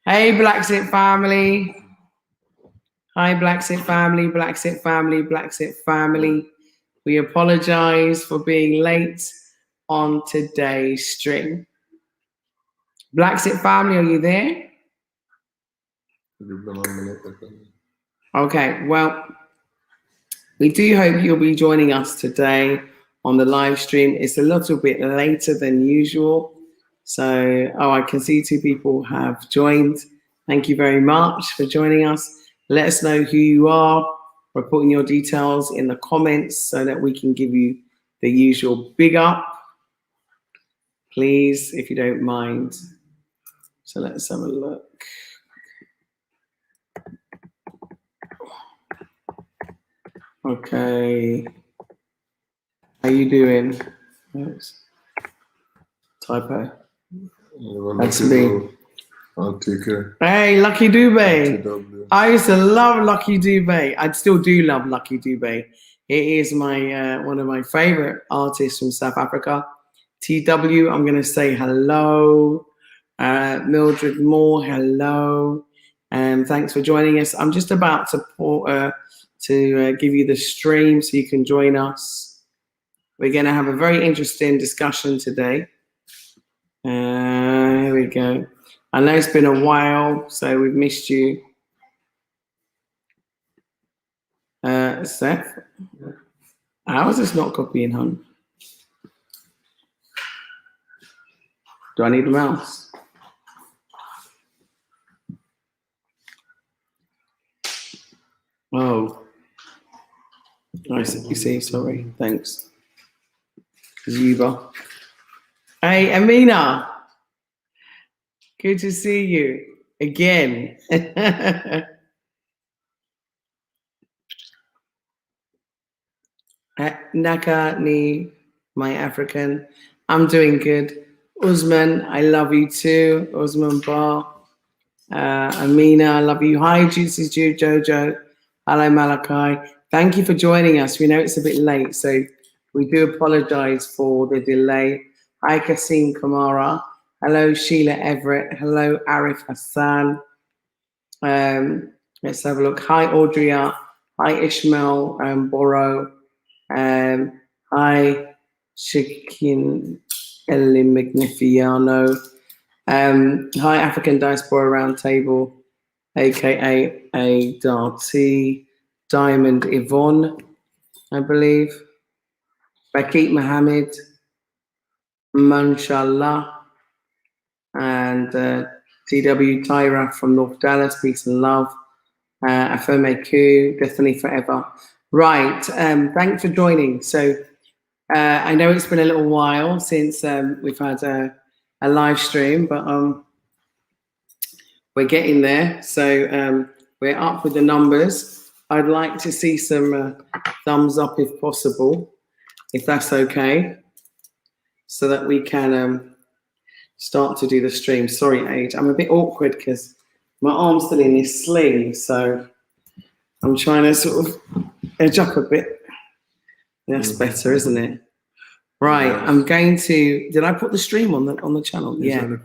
Hey, Bla Xit family. Hi, Bla Xit family, Bla Xit family, Bla Xit family. We apologize for being late on today's stream. Bla Xit family, are you there? Okay, well, we do hope you'll be joining us today on the live stream. It's a little bit later than usual. So, I can see 2 people have joined. Thank you very much for joining us. Let us know who you are. Reporting your details in the comments so that we can give you the usual big up. Please, if you don't mind. So let's have a look. Okay. How you doing? Oops. Typo. That's me. I'll take care. Hey, Lucky Dube. I used to love Lucky Dube. I still do love Lucky Dube. He is my one of my favorite artists from South Africa. TW, I'm going to say hello. Mildred Moore, hello. Thanks for joining us. I'm just about to give you the stream so you can join us. We're going to have a very interesting discussion today. Here we go. I know it's been a while, so we've missed you. Seth, how is this not copying, hon? Do I need a mouse? Oh. I see, sorry, thanks. Zuba. Hey, Amina. Good to see you again. Naka ni, my African. I'm doing good. Usman, I love you too. Usman Bar. Amina, I love you. Hi, Juicy Jojo. Hello, Malachi. Thank you for joining us. We know it's a bit late, so we do apologize for the delay. Hi, Kasim Kamara. Hello, Sheila Everett. Hello, Arif Hassan. Let's have a look. Hi, Audria. Hi, Ishmael Boro. Hi, Shikin Elimignifiano. Hi, African Diaspora Roundtable, aka A Darty, Diamond Yvonne, I believe. Bakit Mohammed, Manshallah, and TW Tyra from North Dallas, peace and love. Afome Ku, Destiny Forever. Right, thanks for joining. So I know it's been a little while since we've had a live stream, but we're getting there. So we're up with the numbers. I'd like to see some thumbs up if possible, if that's okay, so that we can start to do the stream. Sorry, Age, I'm a bit awkward because my arm's still in this sling, so I'm trying to sort of edge up a bit. That's better, isn't it? Right, I'm going to. Did I put the stream on the channel? Yeah,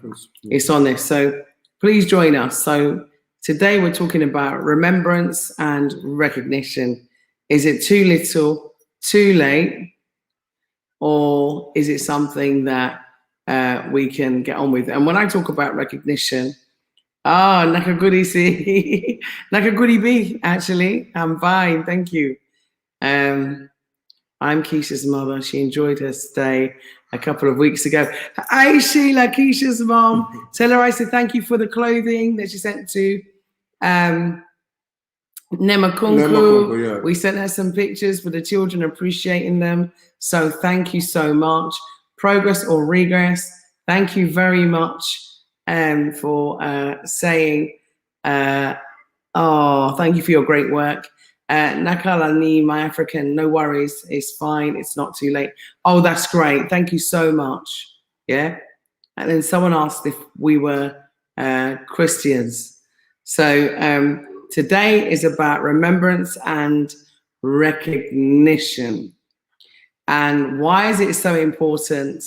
it's on this. So please join us. So today we're talking about remembrance and recognition. Is it too little, too late, or is it something that we can get on with? And when I talk about recognition, Nakaguri C, Nakaguri B, actually, I'm fine, thank you. I'm Keisha's mother. She enjoyed her stay a couple of weeks ago. Hi, Sheila, Keisha's mom. Tell her I said thank you for the clothing that she sent to Nemakunku. Yeah. We sent her some pictures for the children, appreciating them. So thank you so much. Progress or regress, thank you very much for saying, thank you for your great work. Nakalani, my African, no worries, it's fine, it's not too late. Oh, that's great, thank you so much. Yeah. And then someone asked if we were Christians. So today is about remembrance and recognition. And why is it so important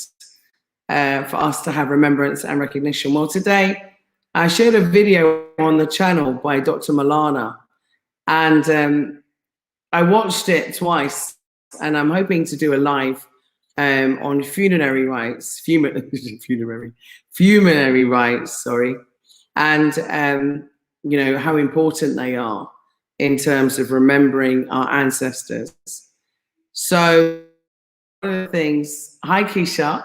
for us to have remembrance and recognition? Well, today I shared a video on the channel by Dr. Malana, and I watched it twice, and I'm hoping to do a live on funerary rites, funerary rites, sorry, and you know, how important they are in terms of remembering our ancestors. So one of the things, hi Keisha,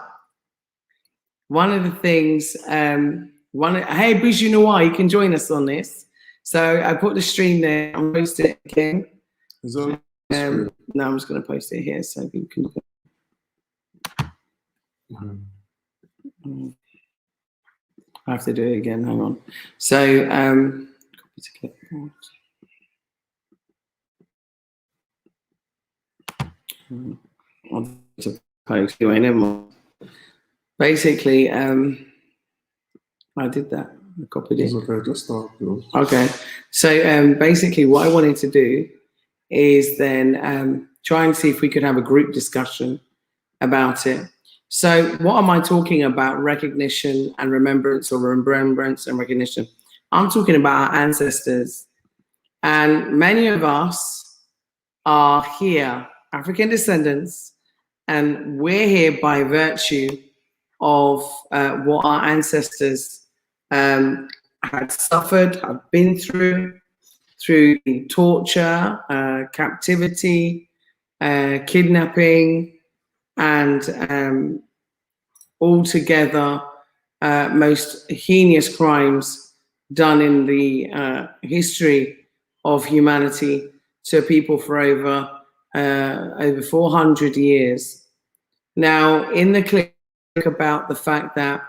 one of the things, hey Bijou Noir, you can join us on this. So I put the stream there, I'll post it again. No, I'm just going to post it here so you can. I have to do it again. Hang on. So, copy to clipboard. I'll to post anyway. Never mind. Basically, I did that. I copied it. Okay, just start. Okay. So, basically, what I wanted to do is then try and see if we could have a group discussion about it. So what am I talking about? Recognition and remembrance, or remembrance and recognition. I'm talking about our ancestors. And many of us are here, African descendants, and we're here by virtue of what our ancestors had suffered, have been through torture, captivity, kidnapping, and altogether most heinous crimes done in the history of humanity to people for over 400 years. Now, in the clip about the fact that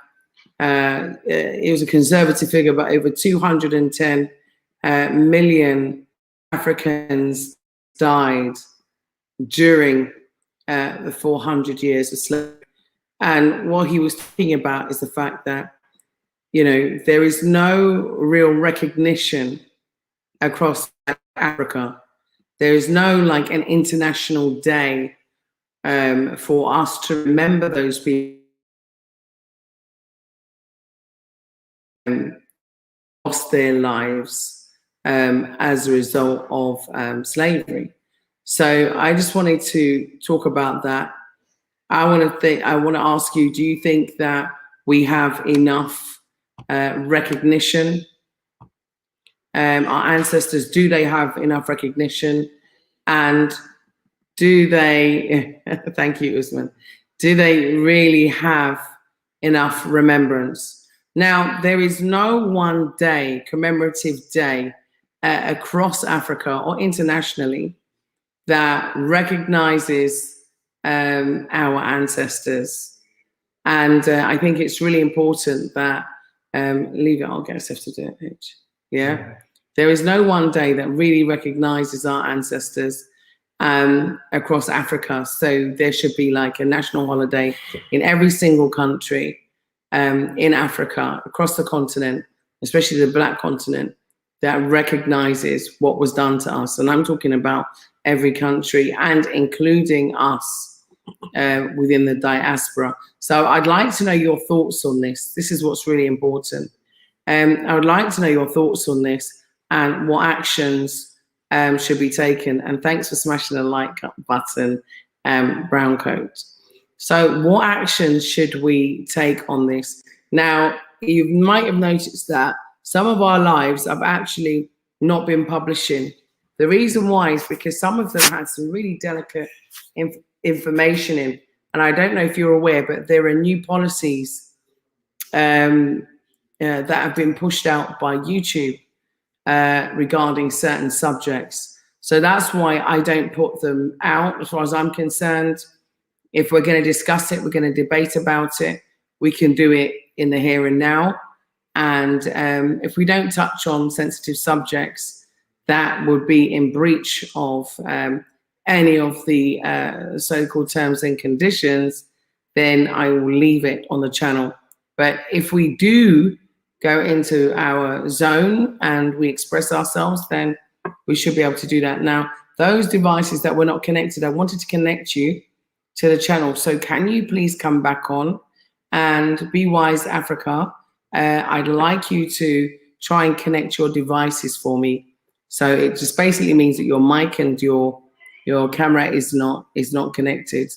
it was a conservative figure, but over 210 million Africans died during the 400 years of slavery. And what he was talking about is the fact that, you know, there is no real recognition across Africa. There is no like an international day for us to remember those people lost their lives as a result of slavery. So I just wanted to talk about that. I want to ask you, do you think that we have enough recognition? Our ancestors, do they have enough recognition? And do they, thank you, Usman, do they really have enough remembrance? Now, there is no one day, commemorative day across Africa or internationally that recognizes our ancestors. And I think it's really important that, leave it, I'll get Steph to do it. Yeah. There is no one day that really recognizes our ancestors across Africa. So there should be like a national holiday in every single country in Africa, across the continent, especially the Black continent, that recognizes what was done to us. And I'm talking about every country, and including us within the diaspora. So I'd like to know your thoughts on this. This is what's really important. I would like to know your thoughts on this and what actions should be taken. And thanks for smashing the like button, brown coat. So what actions should we take on this? Now, you might have noticed that some of our lives have actually not been publishing. The reason why is because some of them had some really delicate information in, and I don't know if you're aware, but there are new policies that have been pushed out by YouTube regarding certain subjects. So that's why I don't put them out. As far as I'm concerned, if we're going to discuss it, we're going to debate about it, we can do it in the here and now. And if we don't touch on sensitive subjects, that would be in breach of any of the so-called terms and conditions, then I will leave it on the channel. But if we do go into our zone and we express ourselves, then we should be able to do that. Now, those devices that were not connected, I wanted to connect you to the channel. So can you please come back on, and Be Wise Africa, I'd like you to try and connect your devices for me. So it just basically means that your mic and your camera is not connected.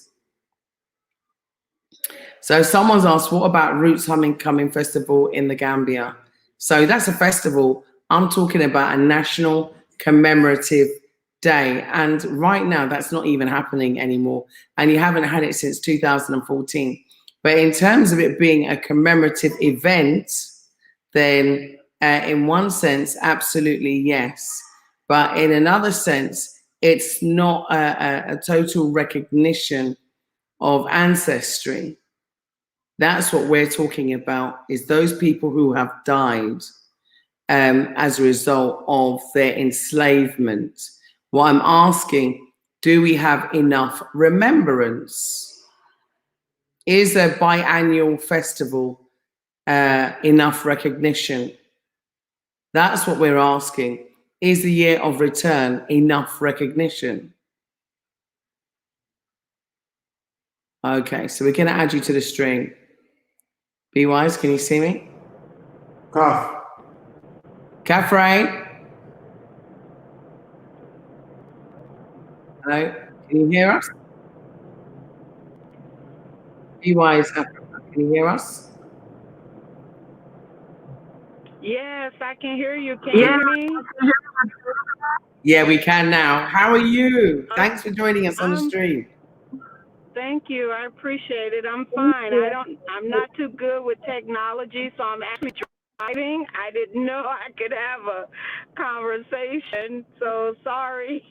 So someone's asked, what about Roots Homecoming Festival in the Gambia? So that's a festival. I'm talking about a national commemorative day. And right now, that's not even happening anymore. And you haven't had it since 2014. But in terms of it being a commemorative event, then in one sense, absolutely yes. But in another sense, it's not a total recognition of ancestry. That's what we're talking about, is those people who have died as a result of their enslavement. What I'm asking, do we have enough remembrance? Is a biannual festival enough recognition? That's what we're asking. Is the year of return enough recognition? Okay, so we're going to add you to the stream. Be Wise, can you see me? Cough. Catherine? Hello? Can you hear us? Be Wise, Africa, can you hear us? Yes, I can hear you. Can you hear me? Yeah, we can now. How are you? Thanks for joining us on the stream. Thank you. I appreciate it. I'm fine. I'm not too good with technology, so I'm actually driving. I didn't know I could have a conversation, so sorry.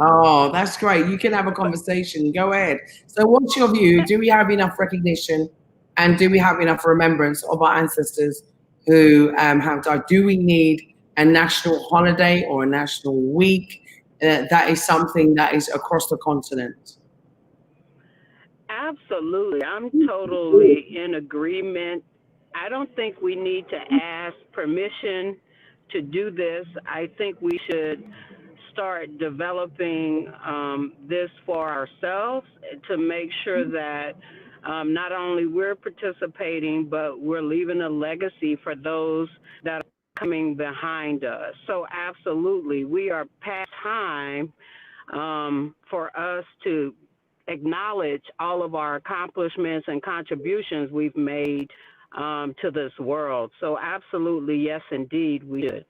Oh, that's great. You can have a conversation. Go ahead. So what's your view? Do we have enough recognition and do we have enough remembrance of our ancestors who have died? Do we need a national holiday or a national week? That is something that is across the continent. Absolutely. I'm totally in agreement. I don't think we need to ask permission to do this. I think we should start developing this for ourselves to make sure that not only we're participating, but we're leaving a legacy for those that are coming behind us. So absolutely, we are past time for us to acknowledge all of our accomplishments and contributions we've made to this world. So absolutely, yes, indeed, we should.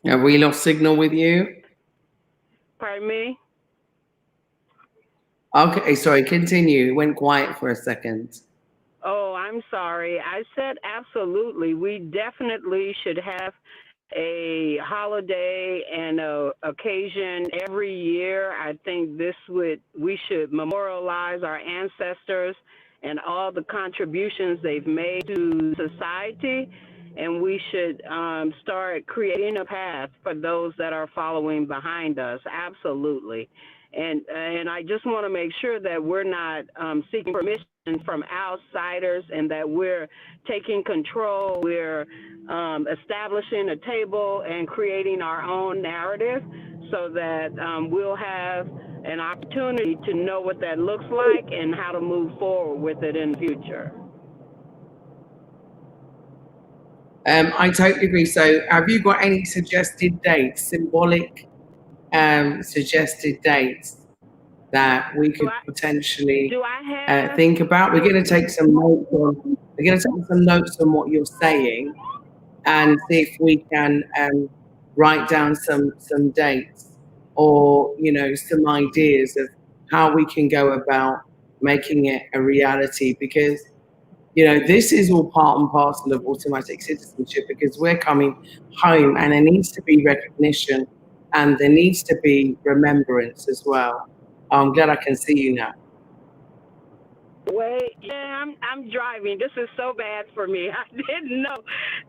Have we lost signal with you? Pardon me? Okay, sorry, continue. It went quiet for a second. Oh, I'm sorry. I said absolutely. We definitely should have a holiday and a occasion every year. I think we should memorialize our ancestors and all the contributions they've made to society, and we should start creating a path for those that are following behind us. Absolutely. And I just want to make sure that we're not seeking permission from outsiders and that we're taking control. We're establishing a table and creating our own narrative so that we'll have an opportunity to know what that looks like and how to move forward with it in the future. I totally agree. So have you got any suggested dates, symbolic suggested dates that we could potentially think about? We're going to take some notes on. We're going to take some notes on what you're saying, and see if we can write down some dates or some ideas of how we can go about making it a reality. Because this is all part and parcel of automatic citizenship, because we're coming home and there needs to be recognition and there needs to be remembrance as well. I'm glad I can see you now. Wait, yeah, I'm driving. This is so bad for me. I didn't know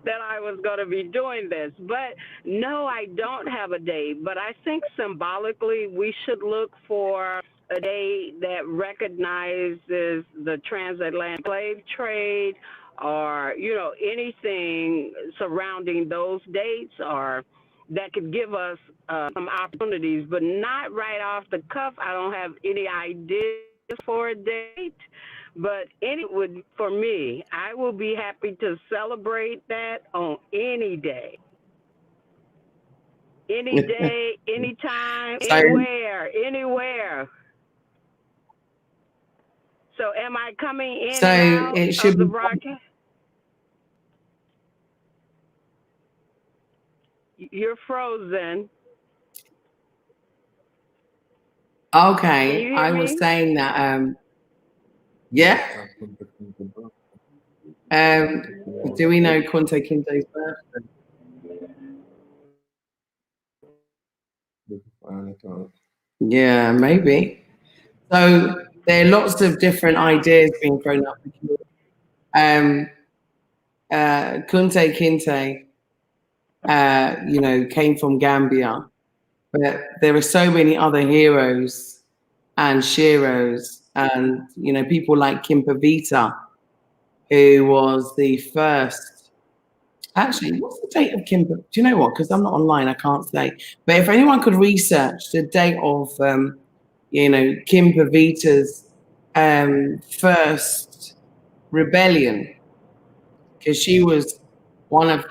that I was going to be doing this. But no, I don't have a date. But I think symbolically we should look for a day that recognizes the transatlantic slave trade, or anything surrounding those dates, or that could give us some opportunities, but not right off the cuff. I don't have any ideas for a date, but any would for me. I will be happy to celebrate that on any day. Any day, anytime, So, anywhere. So am I coming in so and out it of should the be broadcast? You're frozen. Can okay. you hear I was me? saying that yeah. Do we know Kunta Kinte's birthday? Yeah, maybe. So there are lots of different Yeah. ideas being thrown up. Um, Kunta Kinte, came from Gambia, but there are so many other heroes and sheroes, and people like Kimpa Vita, who was the first. Actually, what's the date of Kimpa? Do you know what? Because I'm not online, I can't say. But if anyone could research the date of, Kimpa Vita's first rebellion, because she was one of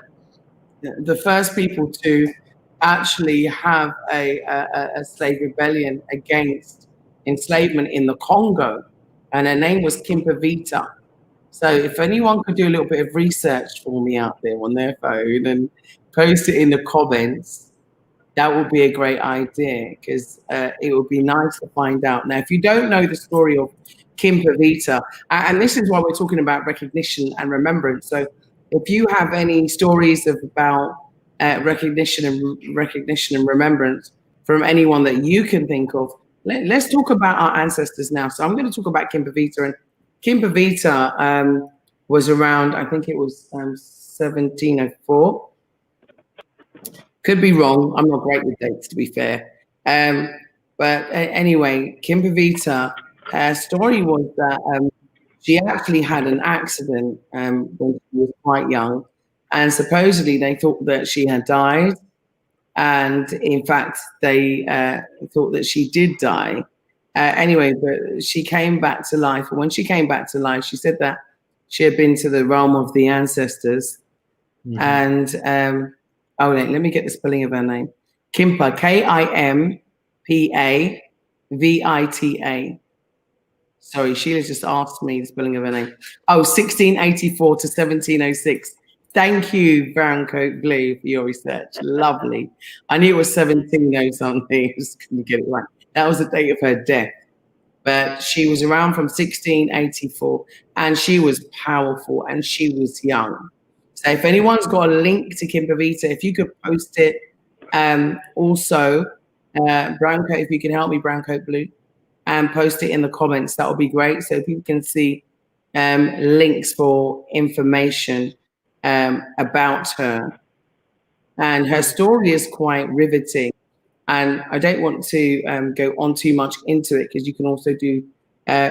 the first people to actually have a slave rebellion against enslavement in the Congo, and her name was Kimpa Vita. So if anyone could do a little bit of research for me out there on their phone and post it in the comments, that would be a great idea, because it would be nice to find out. Now, if you don't know the story of Kimpa Vita, and this is why we're talking about recognition and remembrance. So if you have any stories about recognition and remembrance from anyone that you can think of, let's talk about our ancestors now. So I'm going to talk about Kimpa Vita. And Kimpa Vita was around, I think it was 1704. Could be wrong. I'm not great with dates, to be fair. But anyway, Kimpa Vita, her story was that she actually had an accident when she was quite young, and supposedly they thought that she had died, and in fact they thought that she did die. Anyway, but she came back to life, and when she came back to life, she said that she had been to the realm of the ancestors, and let me get the spelling of her name. Kimpa, Kimpavita. Sorry, Sheila just asked me the spelling of her name. Oh, 1684 to 1706. Thank you, Brown Coat Blue, for your research. Lovely. I knew it was 17 something. I just couldn't get it right. That was the date of her death. But she was around from 1684, and she was powerful, and she was young. So if anyone's got a link to Kimpa Vita, if you could post it. Also, Brown Coat, if you can help me, Brown Coat Blue, and post it in the comments, that would be great, so people can see links for information about her. And her story is quite riveting. And I don't want to go on too much into it, because you can also do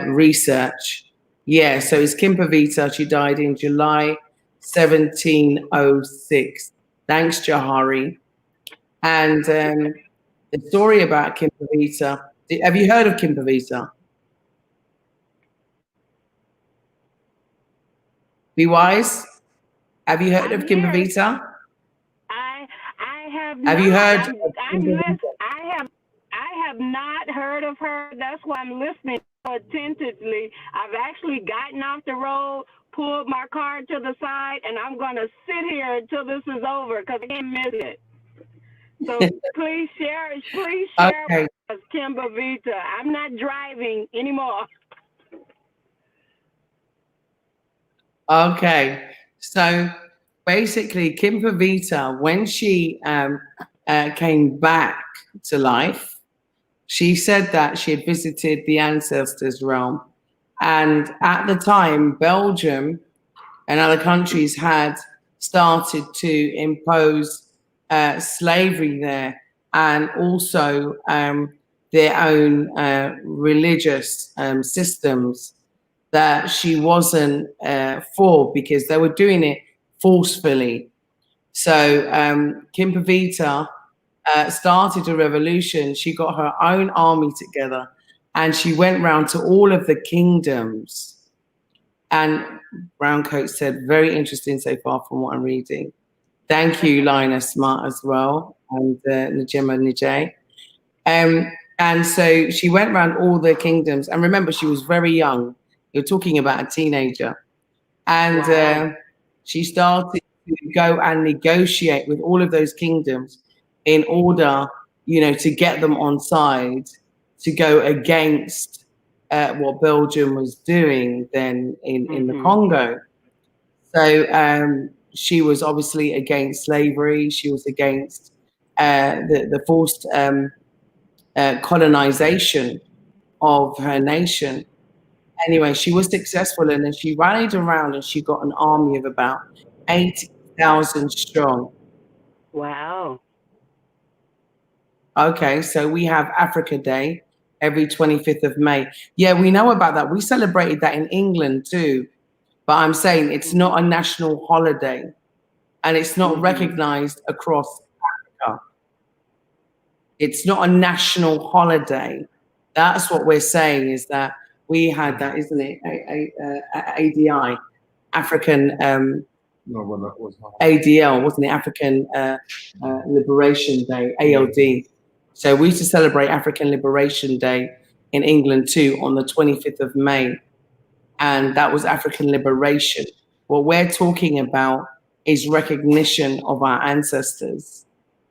research. Yeah, so it's Kimpa Vita. She died in July 1706. Thanks, Jahari. And the story about Kimpa Vita. Have you heard of Kimpa Vita? Be wise. Have you heard of Kimpa Vita? I have Have not. you heard? I have not heard of her. That's why I'm listening attentively. I've actually gotten off the road, pulled my car to the side, and I'm going to sit here until this is over, because I can't miss it. So please share Okay. with us, Kimpa Vita. I'm not driving anymore. Okay. So basically, Kimpa Vita, when she came back to life, she said that she had visited the ancestors' realm. And at the time, Belgium and other countries had started to impose slavery there, and also their own religious systems that she wasn't for, because they were doing it forcefully. So Kimpa Vita started a revolution. She got her own army together, and she went round to all of the kingdoms. And Browncoat said, very interesting so far from what I'm reading. Thank you, Lina Smart, as well, and Najima Nijay. And so she went around all the kingdoms. And remember, she was very young. You're talking about a teenager. And Wow. she started to go and negotiate with all of those kingdoms in order, you know, to get them on side to go against what Belgium was doing then in the Congo. So she was obviously against slavery. She was against the forced colonization of her nation. Anyway, she was successful, and then she rallied around and she got an army of about 80,000 strong. Wow. Okay, so we have Africa Day every 25th of May. Yeah, we know about that. We celebrated that in England too. But I'm saying it's not a national holiday, and it's not recognized across Africa. It's not a national holiday. That's what we're saying, is that we had that, isn't it? ADI, African No, but that was not. ADL, wasn't it? African Liberation Day, ALD. So we used to celebrate African Liberation Day in England too on the 25th of May. And that was African liberation. What we're talking about is recognition of our ancestors.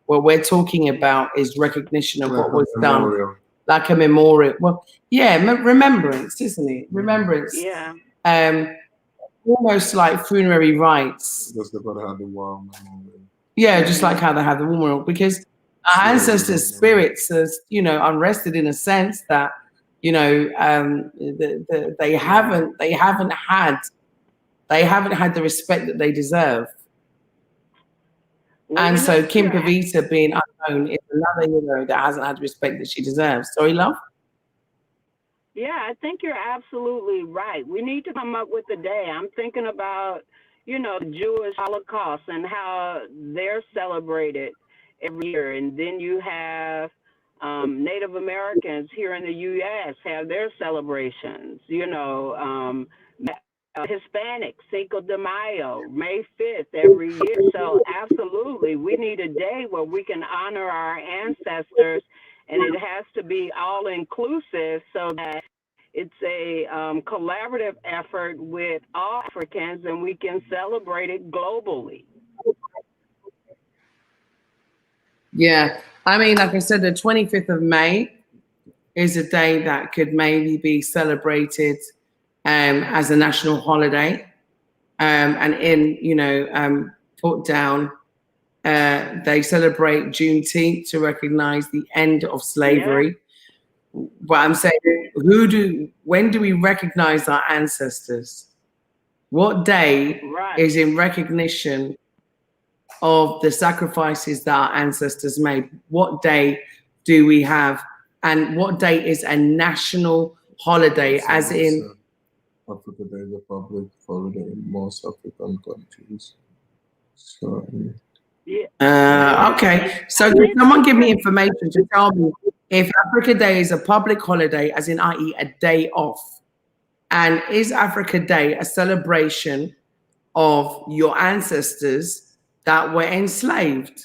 What we're talking about is recognition of what was done, like a memorial. Well, yeah, remembrance, isn't it? Remembrance. Yeah. Almost like funerary rites. Just like how they had the war memorial. Yeah, just like how they have the war memorial, because our ancestors' spirits are, you know, unrested in a sense that, you know, they haven't had the respect that they deserve. Well, And you so know, Kimpa Vita being unknown is another hero that hasn't had the respect that she deserves. Sorry, love? yeah, I think you're absolutely right. We need to come up with a day. I'm thinking about, you know, the Jewish Holocaust and how they're celebrated every year. And then you have Native Americans here in the U.S. have their celebrations, you know, Hispanic, Cinco de Mayo, May 5th every year. So absolutely, we need a day where we can honor our ancestors, and it has to be all inclusive so that it's a collaborative effort with all Africans, and we can celebrate it globally. Yeah. I mean, like I said, the 25th of May is a day that could maybe be celebrated as a national holiday, and in, you know, put down, they celebrate Juneteenth to recognize the end of slavery. Yeah. But I'm saying, when do we recognize our ancestors? What day is in recognition of the sacrifices that our ancestors made? What day do we have? And what day is a national holiday, as in Africa Day is a public holiday in most African countries. So, okay. So can someone give me information to tell me if Africa Day is a public holiday, as in, i.e., a day off? And is Africa Day a celebration of your ancestors that were enslaved?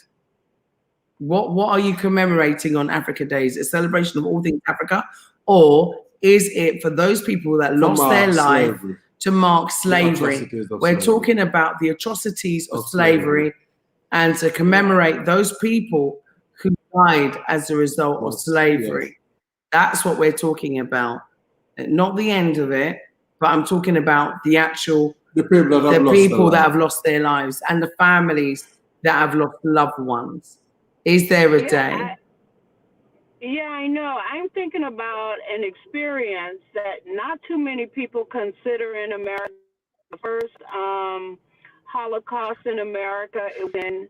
What are you commemorating on Africa Day? Is it a celebration of all things Africa? Or is it for those people that lost their life to mark slavery? We're talking about the atrocities of slavery and to commemorate those people who died as a result of slavery. That's what we're talking about. Not the end of it, but I'm talking about the actual, the people that have lost their lives and the families that have lost loved ones. Is there a day? Yeah, I know. I'm thinking about an experience that not too many people consider in America. The first Holocaust in America, it was in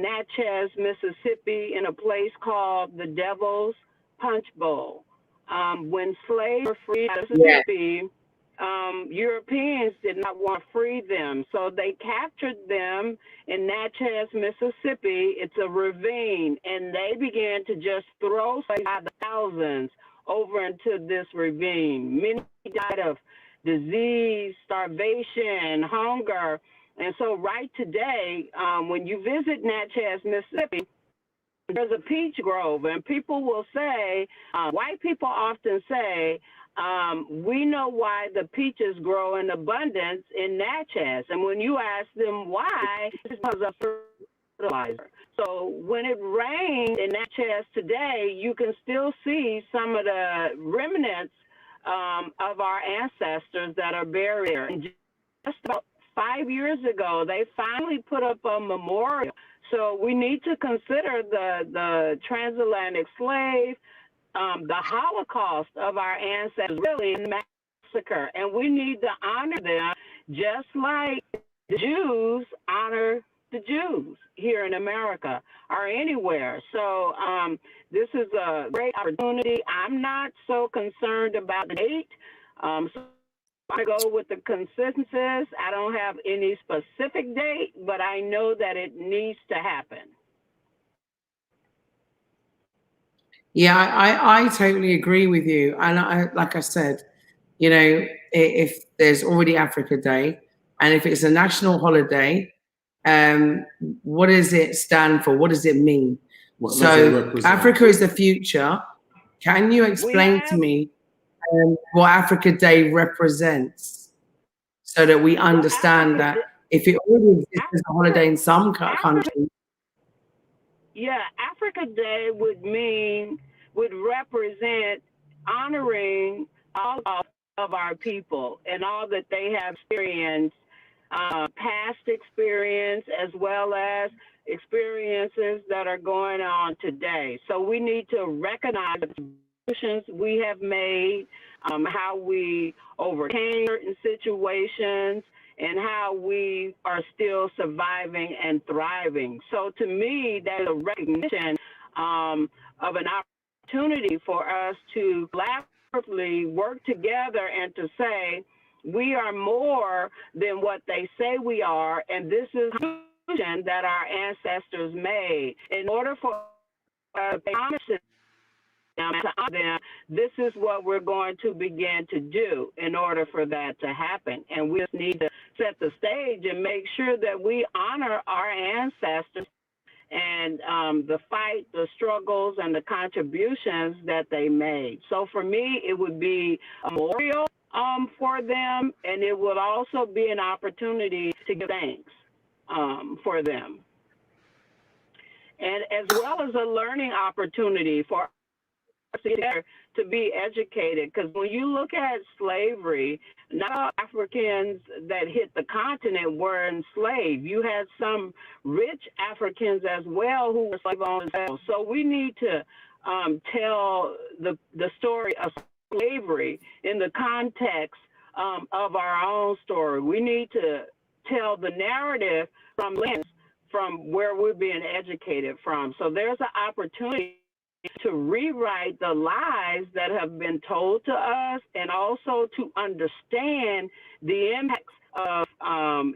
Natchez, Mississippi, in a place called the Devil's Punch Bowl. When slaves were freed out of Mississippi, Europeans did not want to free them, so they captured them in Natchez, Mississippi. It's a ravine, and they began to just throw slaves by the thousands over into this ravine. Many died of disease, starvation, hunger. And so right today, when you visit Natchez, Mississippi, there's a peach grove, and people will say, white people often say, we know why the peaches grow in abundance in Natchez. And when you ask them why, it's because of fertilizer. So when it rains in Natchez today, you can still see some of the remnants of our ancestors that are buried there. And just about 5 years ago, they finally put up a memorial. So we need to consider the transatlantic slave, the Holocaust of our ancestors, really, in the massacre. And we need to honor them just like the Jews honor the Jews here in America or anywhere. So this is a great opportunity. I'm not so concerned about the date. So I go with the consensus. I don't have any specific date, but I know that it needs to happen. Yeah, I totally agree with you. And like I said, you know, if there's already Africa Day, and if it's a national holiday, what does it stand for? What does it mean? What does it represent? Africa is the future. Can you explain to me what Africa Day represents, so that we understand that if it already exists as a holiday in some countries? Yeah, Africa Day would represent honoring all of our people and all that they have experienced, past experience as well as experiences that are going on today. So we need to recognize the solutions we have made, how we overcame certain situations, and how we are still surviving and thriving. So to me, that is a recognition of an opportunity for us to collaboratively work together and to say, we are more than what they say we are, and this is the conclusion that our ancestors made. In order for us to honor them, this is what we're going to begin to do in order for that to happen. And we just need to set the stage and make sure that we honor our ancestors and the fight, the struggles, and the contributions that they made. So for me, it would be a memorial for them, and it would also be an opportunity to give thanks for them. And as well as a learning opportunity for us to be educated, because when you look at slavery, not all Africans that hit the continent were enslaved. You had some rich Africans as well who were slave owners as well. So we need to tell the story of slavery in the context of our own story. We need to tell the narrative from where we're being educated from. So there's an opportunity to rewrite the lies that have been told to us, and also to understand the impacts of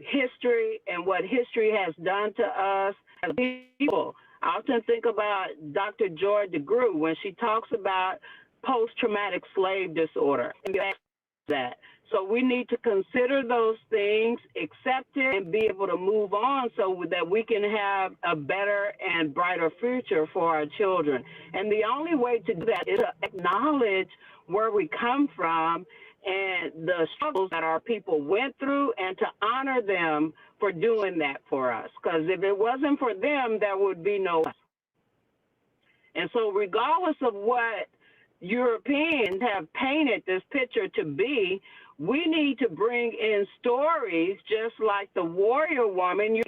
history and what history has done to us as people. I often think about Dr. Joy DeGruy when she talks about post-traumatic slave disorder and that. So we need to consider those things, accept it, and be able to move on so that we can have a better and brighter future for our children. And the only way to do that is to acknowledge where we come from and the struggles that our people went through, and to honor them for doing that for us. Because if it wasn't for them, there would be no us. And so regardless of what Europeans have painted this picture to be, we need to bring in stories just like the warrior woman,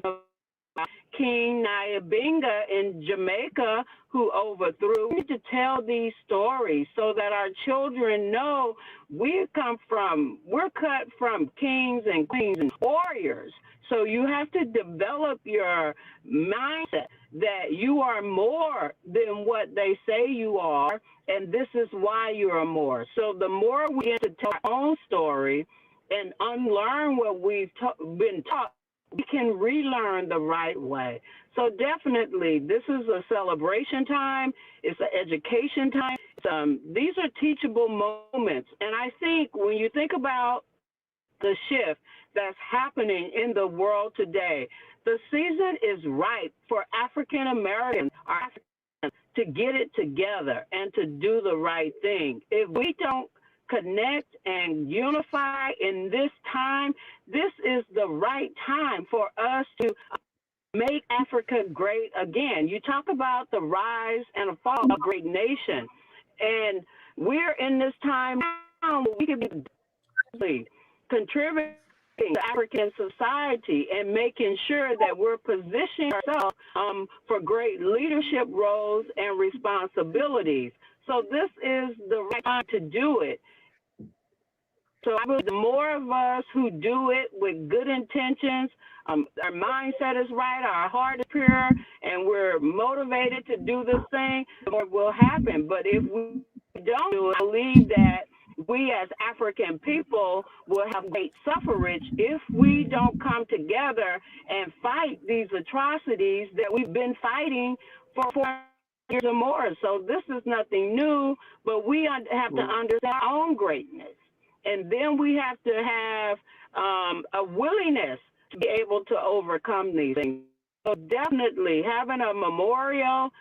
King Nyabinga in Jamaica, who overthrew. We need to tell these stories so that our children know we're cut from kings and queens and warriors. So you have to develop your mindset that you are more than what they say you are, and this is why you are more. So the more we get to tell our own story, and unlearn what we've been taught, we can relearn the right way. So definitely, this is a celebration time. It's an education time. These are teachable moments. And I think when you think about the shift that's happening in the world today, the season is ripe for African Americans to get it together and to do the right thing. If we don't connect and unify in this time, this is the right time for us to make Africa great again. You talk about the rise and the fall of a great nation, and we're in this time now where we can be contributing to African society and making sure that we're positioning ourselves for great leadership roles and responsibilities. So this is the right time to do it. So I believe the more of us who do it with good intentions, our mindset is right, our heart is pure, and we're motivated to do this thing, the more will happen. But if we don't do it, I believe that we as African people will have great suffrage if we don't come together and fight these atrocities that we've been fighting for 4 years or more. So this is nothing new, but we have to understand our own greatness. And then we have to have a willingness to be able to overcome these things. So definitely having a memorial,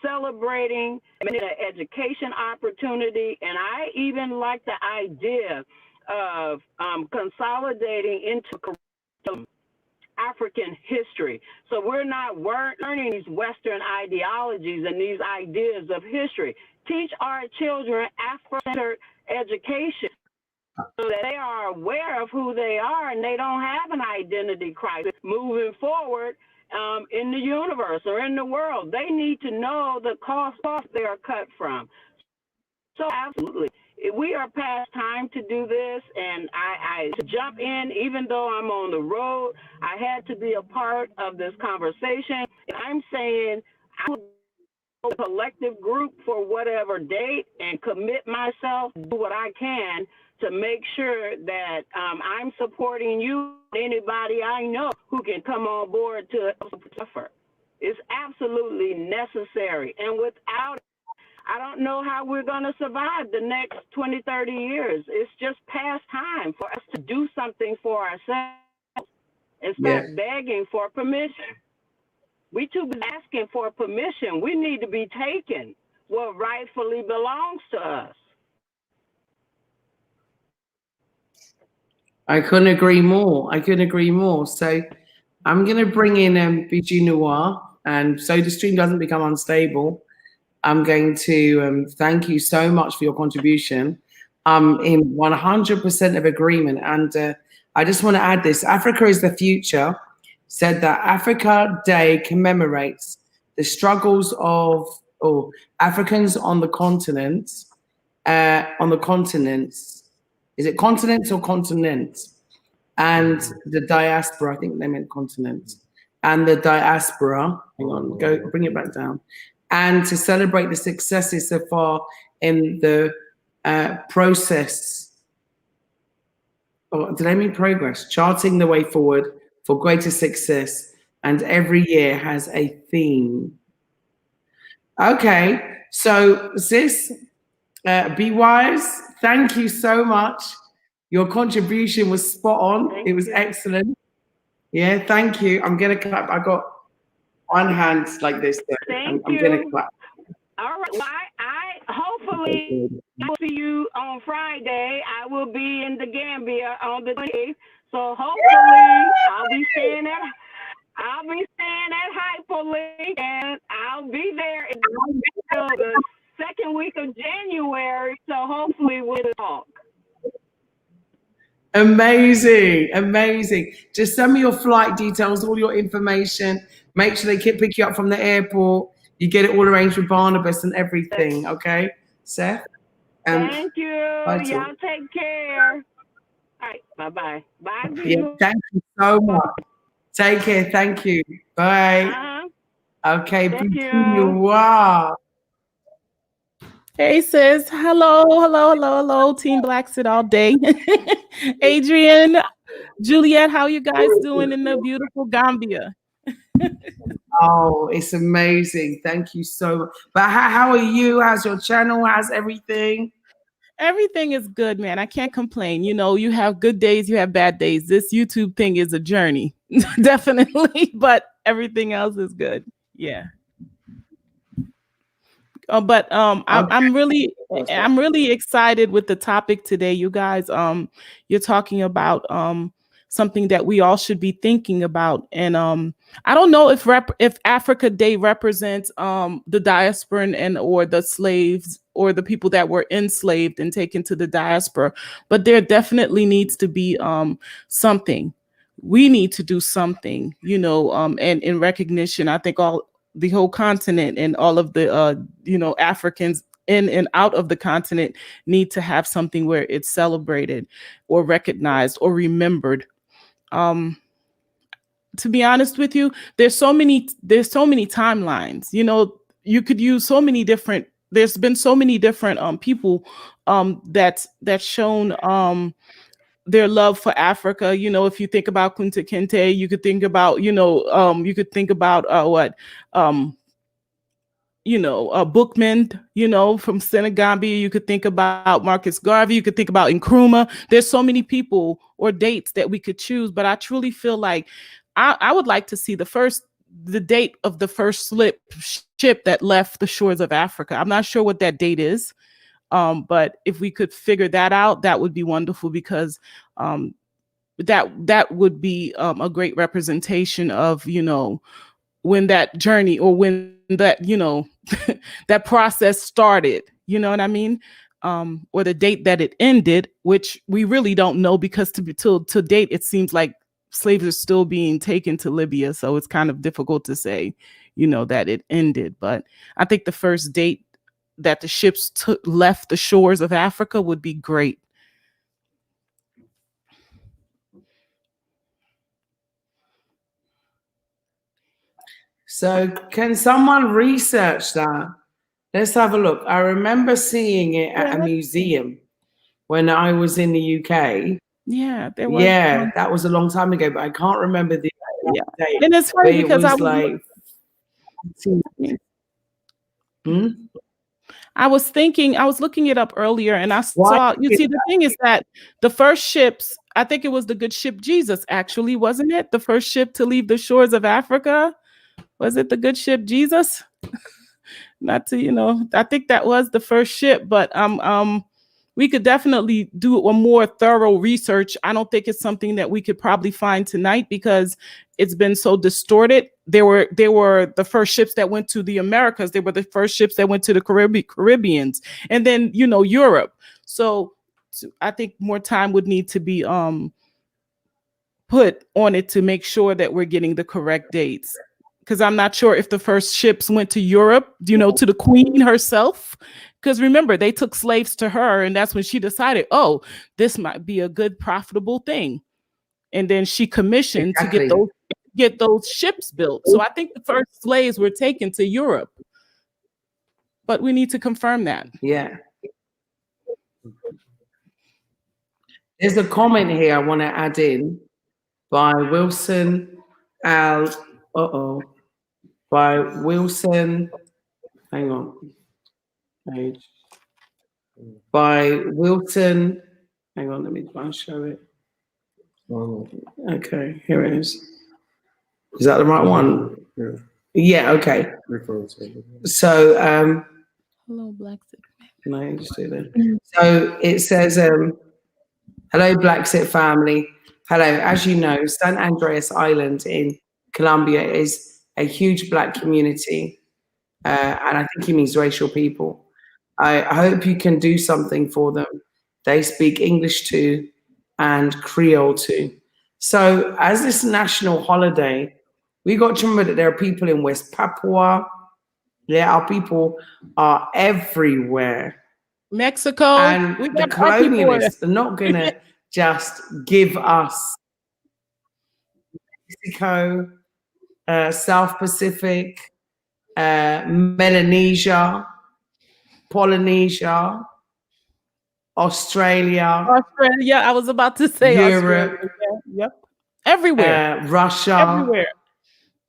celebrating, an education opportunity, and I even like the idea of consolidating into curriculum African history. So we're not learning these Western ideologies and these ideas of history. Teach our children Afro-centered education, so that they are aware of who they are and they don't have an identity crisis moving forward in the universe or in the world. They need to know the cost they are cut from. So absolutely, we are past time to do this, and I jump in, even though I'm on the road, I had to be a part of this conversation. I'm saying I would go to a collective group for whatever date and commit myself to do what I can to make sure that I'm supporting you, anybody I know who can come on board to suffer. It's absolutely necessary. And without it, I don't know how we're going to survive the next 20, 30 years. It's just past time for us to do something for ourselves and stop begging for permission. We too busy asking for permission. We need to be taken what rightfully belongs to us. I couldn't agree more. I couldn't agree more. So I'm going to bring in BG Noir, and so the stream doesn't become unstable. I'm going to thank you so much for your contribution. I'm in 100% of agreement. And I just want to add this. Africa is the future said that Africa Day commemorates the struggles of Africans on the continents, is it continents or continents? And the diaspora, I think they meant continent. And the diaspora, hang on, go bring it back down. And to celebrate the successes so far in the process, or did I mean progress? Charting the way forward for greater success. And every year has a theme. Okay, so sis, be wise. Thank you so much. Your contribution was spot on. It was excellent. Yeah, thank you. I'm gonna clap. I got one hand like this. Thank I'm you. gonna clap. All right. Well, I hopefully will see you on Friday. I will be in the Gambia on the 20th. So hopefully I'll be staying at Hyperlink, and I'll be there in the second week of January. So hopefully we'll talk. Amazing, amazing. Just send me your flight details, all your information. Make sure they pick you up from the airport. You get it all arranged with Barnabas and everything, okay, Seth? Thank you. Y'all take care. All right, bye-bye. Bye. Yeah, thank you so much. Take care. Thank you. Bye. Okay, thank you. Wow. Hey sis, hello, Team Black Xit all day. Adrian, Juliet, how you guys doing in the beautiful Gambia? Oh, it's amazing. Thank you so much. But how are you? How's your channel? How's everything? Everything is good, man. I can't complain. You know, you have good days, you have bad days. This YouTube thing is a journey, definitely, but everything else is good. Yeah. But I'm really excited with the topic today, you guys. You're talking about something that we all should be thinking about, and I don't know if Africa Day represents the diaspora and or the slaves or the people that were enslaved and taken to the diaspora, but there definitely needs to be something. We need to do something, you know, and in recognition, I think the whole continent and all of the Africans in and out of the continent need to have something where it's celebrated or recognized or remembered. To be honest with you, there's so many timelines. You know, you could use so many different. There's been so many different people that's shown their love for Africa. You know, if you think about Kunta Kinte, you could think about what Bookman, from Senegambia. You could think about Marcus Garvey. You could think about Nkrumah. There's so many people or dates that we could choose, but I truly feel like I would like to see the date of the first ship that left the shores of Africa. I'm not sure what that date is, but if we could figure that out, that would be wonderful, because that would be a great representation of, when that journey, or when that, that process started, you know what I mean? Or the date that it ended, which we really don't know, because to date, it seems like slaves are still being taken to Libya. So it's kind of difficult to say, that it ended. But I think the first date that the ships left the shores of Africa would be great. So can someone research that? Let's have a look. I remember seeing it at a museum when I was in the UK. Yeah, there was. Yeah, that was a long time ago, but I can't remember the date. And it's funny because I was looking it up earlier, and I saw, the thing is that the first ships, I think it was the good ship Jesus, actually, wasn't it? The first ship to leave the shores of Africa. Was it the good ship Jesus? Not to, I think that was the first ship, but we could definitely do a more thorough research. I don't think it's something that we could probably find tonight, because it's been so distorted. There were the first ships that went to the Americas. They were the first ships that went to the Caribbeans, and then, Europe. So I think more time would need to be put on it to make sure that we're getting the correct dates. Because I'm not sure if the first ships went to Europe, to the Queen herself. Because remember, they took slaves to her, and that's when she decided, oh, this might be a good, profitable thing. And then she commissioned to get those ships built. So I think the first slaves were taken to Europe. But we need to confirm that. Yeah. There's a comment here I want to add in by Wilson by Wilson. Hang on. By Wilson. Hang on, let me try and show it. Okay, here it is. Is that the right one? Yeah. Yeah, okay. So Hello, Black Xit. no, just do that. So it says, hello, Black Xit family. Hello. As you know, San Andreas Island in Colombia is a huge Black community. And I think he means racial people. I hope you can do something for them. They speak English too and Creole too. So as this national holiday, we got to remember that there are people in West Papua. Yeah, our people are everywhere. Mexico. And the colonialists are not going to just give us Mexico, South Pacific, Melanesia. Polynesia, Australia, Australia. I was about to say Europe, Australia. Yeah, yep. Everywhere. Russia. Everywhere.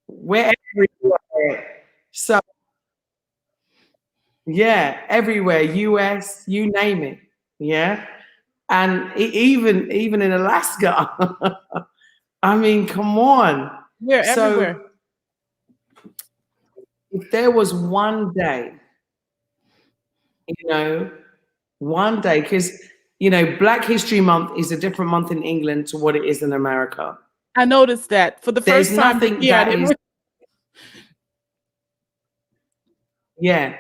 We're everywhere. So yeah, everywhere. US, you name it. Yeah, and even in Alaska. I mean, come on. We're So everywhere. if there was one day, one day, because Black History Month is a different month in England to what it is in America. I noticed that for the There's first time this nothing year. that is, yeah.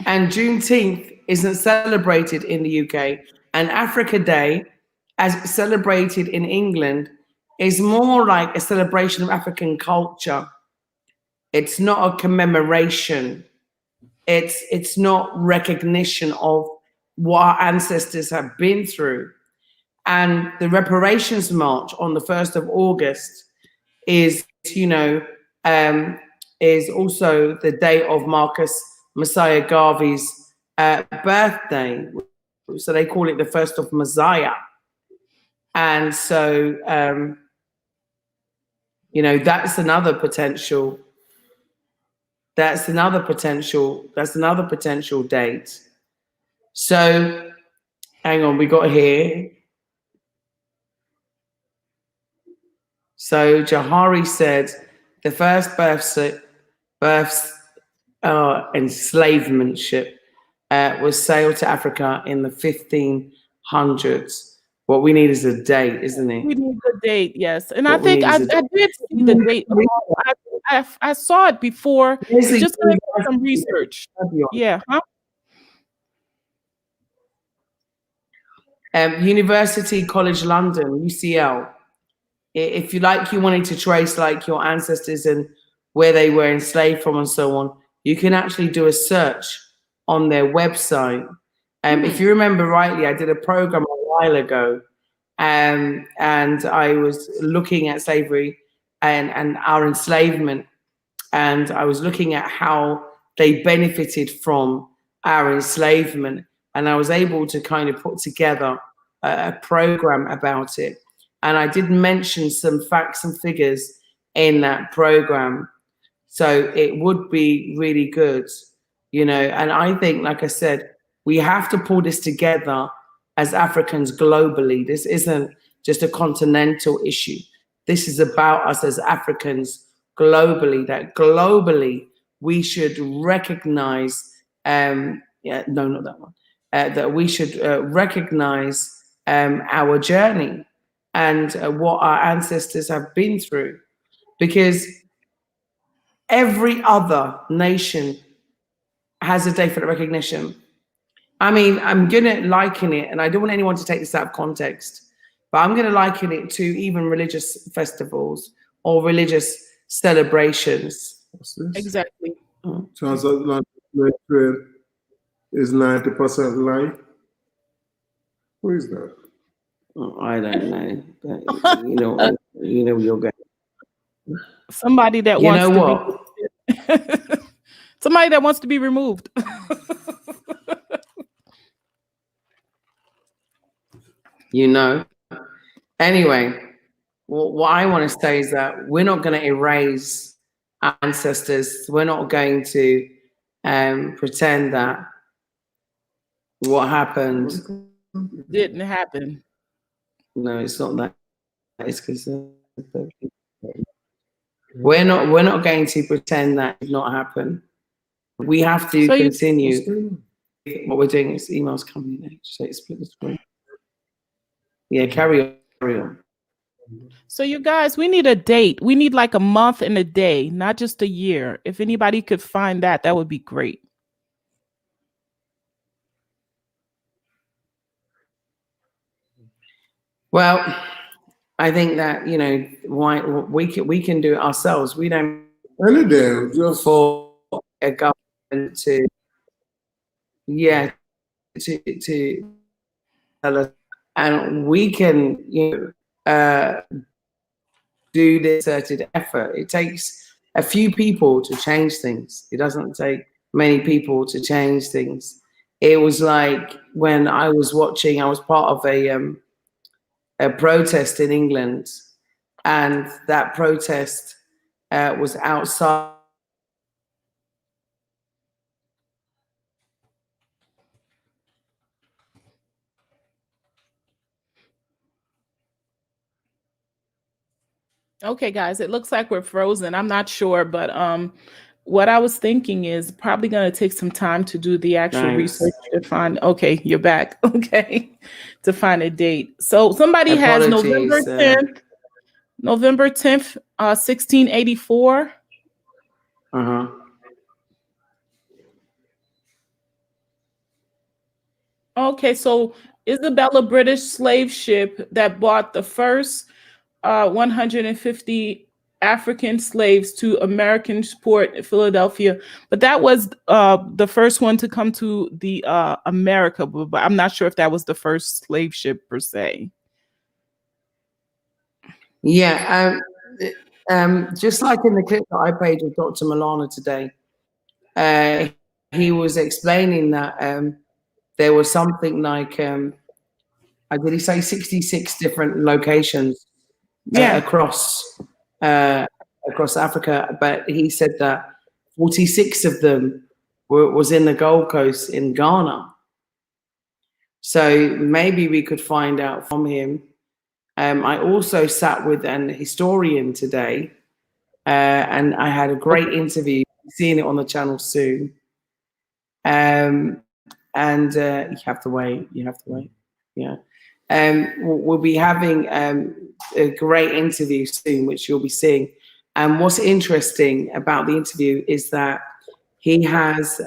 And Juneteenth isn't celebrated in the UK, and Africa Day, as celebrated in England, is more like a celebration of African culture. It's not a commemoration. It's not recognition of what our ancestors have been through. And the reparations march on the 1st of August is, is also the day of Marcus Messiah Garvey's birthday. So they call it the 1st of Messiah. And so, that's another potential. That's another potential date. So hang on, we got here. So Jahari said the first enslavement ship was sailed to Africa in the 1500s. What we need is a date, isn't it? We need the date, yes. And I think I did see the date. I saw it before. Just going to do some research. Yeah. Huh? University College London, UCL. If you wanted to trace like your ancestors and where they were enslaved from and so on, you can actually do a search on their website. If you remember rightly, I did a program a while ago, and I was looking at slavery and our enslavement, and I was looking at how they benefited from our enslavement, and I was able to kind of put together a program about it. And I did mention some facts and figures in that program. So it would be really good, and I think, like I said, we have to pull this together as Africans globally. This isn't just a continental issue. This is about us as Africans globally, that globally we should recognize, that we should recognize our journey and what our ancestors have been through, because every other nation has a day for the recognition. I mean, I'm going to liken it, and I don't want anyone to take this out of context, but I'm going to liken it to even religious festivals or religious celebrations. Exactly. Transatlantic trade is 90% line. Who is that? Oh, I don't know. But, you'll get somebody that wants to be somebody that wants to be removed. Anyway, what I want to say is that we're not going to erase our ancestors. We're not going to pretend that what happened didn't happen. No, it's not that. It's because we're not going to pretend that did not happen. We have to continue. What we're doing is emails coming in. So it's split the screen. Yeah, carry on. So you guys, we need a date. We need like a month and a day, not just a year. If anybody could find that would be great. Well, I think that why we can do it ourselves. We don't just for a government to tell us, and we can do this concerted effort. It takes a few people to change things. It doesn't take many people to change things. It was like when I was watching, I was part of a protest in England, and that protest was outside. Okay, guys, it looks like we're frozen. I'm not sure, but what I was thinking is probably going to take some time to do the actual Thanks. research to find. Okay, you're back. Okay, to find a date. So somebody has November Apologies. 10th, November 10th, 1684. Uh-huh. Okay, so Isabella British slave ship that brought the first 150 African slaves to American port in Philadelphia, but that was the first one to come to the America, but I'm not sure if that was the first slave ship per se. Yeah, just like in the clip that I played with Dr. Milana today, he was explaining that there was something like, did he say 66 different locations Yeah. across Africa, but he said that 46 of them was in the Gold Coast in Ghana. So maybe we could find out from him. I also sat with an historian today, and I had a great interview. Seeing it on the channel soon. And you have to wait. Yeah. We'll be having a great interview soon, which you'll be seeing. And what's interesting about the interview is that he has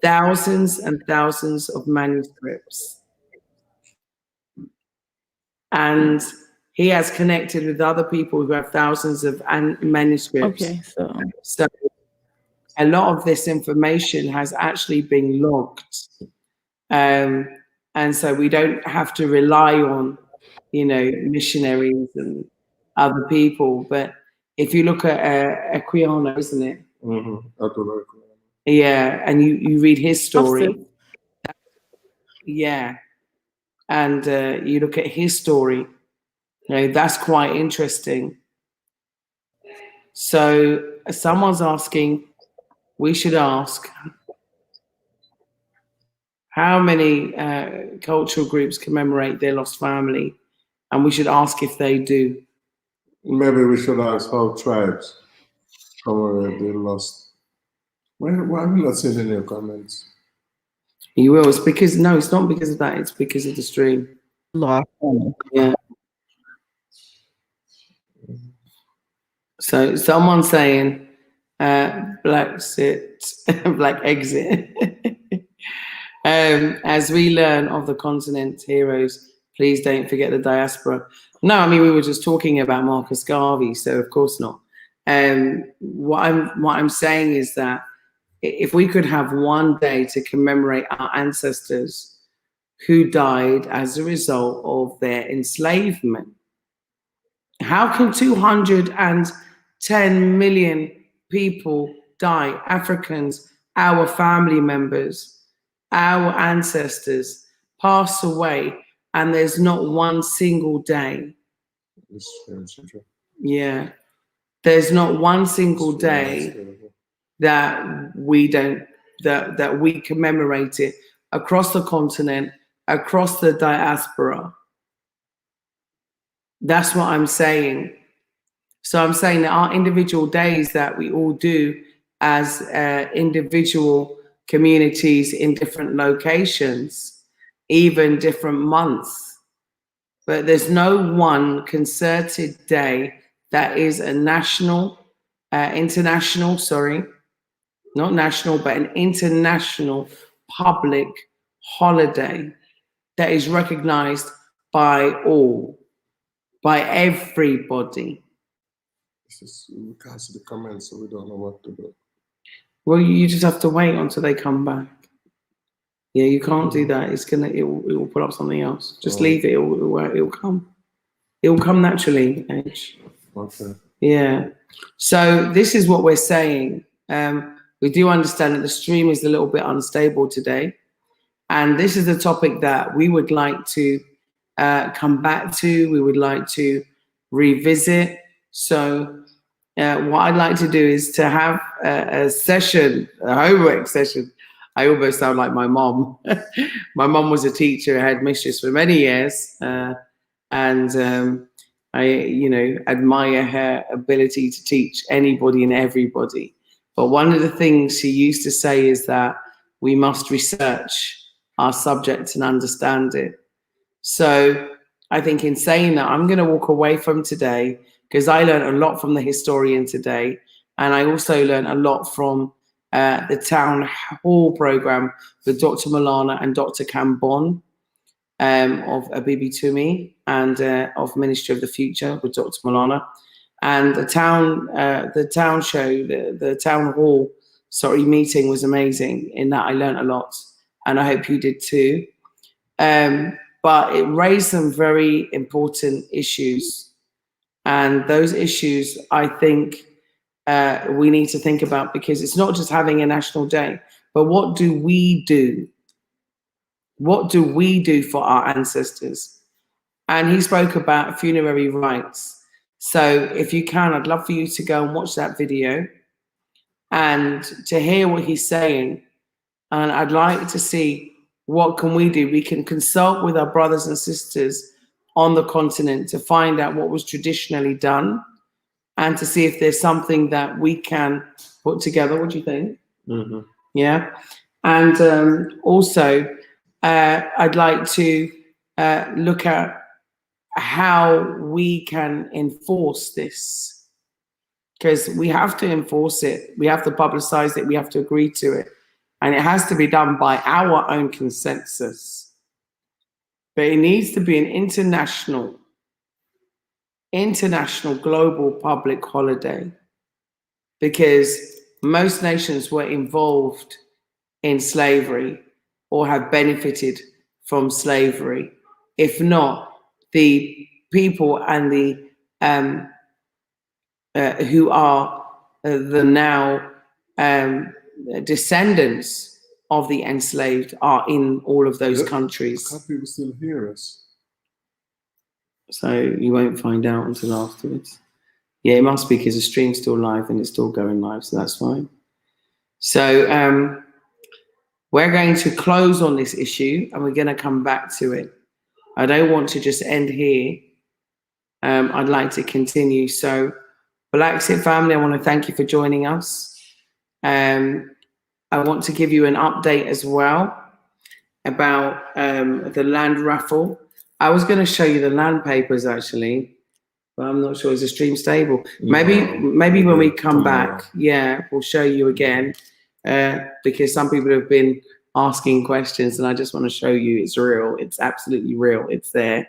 thousands and thousands of manuscripts. And he has connected with other people who have thousands of manuscripts. Okay, so a lot of this information has actually been logged. And so we don't have to rely on, missionaries and other people. But if you look at Equiano, isn't it? Mm-hmm. Yeah, and you read his story. Yeah. And you look at his story, that's quite interesting. So someone's asking, we should ask, how many cultural groups commemorate their lost family? And we should ask if they do. Maybe we should ask how tribes commemorate their lost. Why have you not seen in your comments? You will. It's because, no, it's not because of that. It's because of the stream. Yeah. So someone's saying, Black exit. As we learn of the continent's heroes, please don't forget the diaspora. No, I mean, we were just talking about Marcus Garvey, so of course not. What I'm saying is that if we could have one day to commemorate our ancestors who died as a result of their enslavement, how can 210 million people die? Africans, our family members, our ancestors pass away, and there's not one single day. Yeah, there's not one single day that we don't that we commemorate it across the continent, across the diaspora. That's what I'm saying. So I'm saying that our individual days that we all do as individual communities in different locations, even different months, but there's no one concerted day that is a national, international, sorry, not national, but an international public holiday that is recognized by all, by everybody. We can't see the comments, so we don't know what to do. Well, you just have to wait until they come back. Yeah, you can't do that. It will put up something else. Just leave it. It will come. It will come naturally. H. Okay. Yeah. So this is what we're saying. we do understand that the stream is a little bit unstable today. And this is a topic that we would like to come back to. We would like to revisit. So what I'd like to do is to have a session, a homework session. I almost sound like my mom. My mom was a teacher, headmistress for many years. And I, admire her ability to teach anybody and everybody. But one of the things she used to say is that we must research our subject and understand it. So I think in saying that, I'm going to walk away from today because I learned a lot from the historian today. And I also learned a lot from the town hall program with Dr. Malana and Dr. Cambon of Abibi Tumi and of Ministry of the Future with Dr. Malana. And the town show, the town hall, meeting was amazing in that I learned a lot. And I hope you did too. But it raised some very important issues. And those issues, I think, we need to think about, because it's not just having a national day, but what do we do? What do we do for our ancestors? And he spoke about funerary rites. So if you can, I'd love for you to go and watch that video and to hear what he's saying. And I'd like to see what can we do. We can consult with our brothers and sisters on the continent to find out what was traditionally done and to see if there's something that we can put together. What do you think? Mm-hmm. Yeah. And also, I'd like to look at how we can enforce this, because we have to enforce it. We have to publicize it. We have to agree to it. And it has to be done by our own consensus. But it needs to be an international, global public holiday, because most nations were involved in slavery or have benefited from slavery. If not, the people and the who are the now descendants of the enslaved are in all of those countries. Can't people still hear us? So you won't find out until afterwards. Yeah, it must be, because the stream's still live and it's still going live, so that's fine. So we're going to close on this issue and we're going to come back to it. I don't want to just end here. I'd like to continue. So, Bla Xit Family, I want to thank you for joining us. I want to give you an update as well about the land raffle. I was going to show you the land papers actually, but I'm not sure. Is the stream stable? Maybe when we come back, yeah, we'll show you again, because some people have been asking questions and I just want to show you it's real. It's absolutely real. It's there.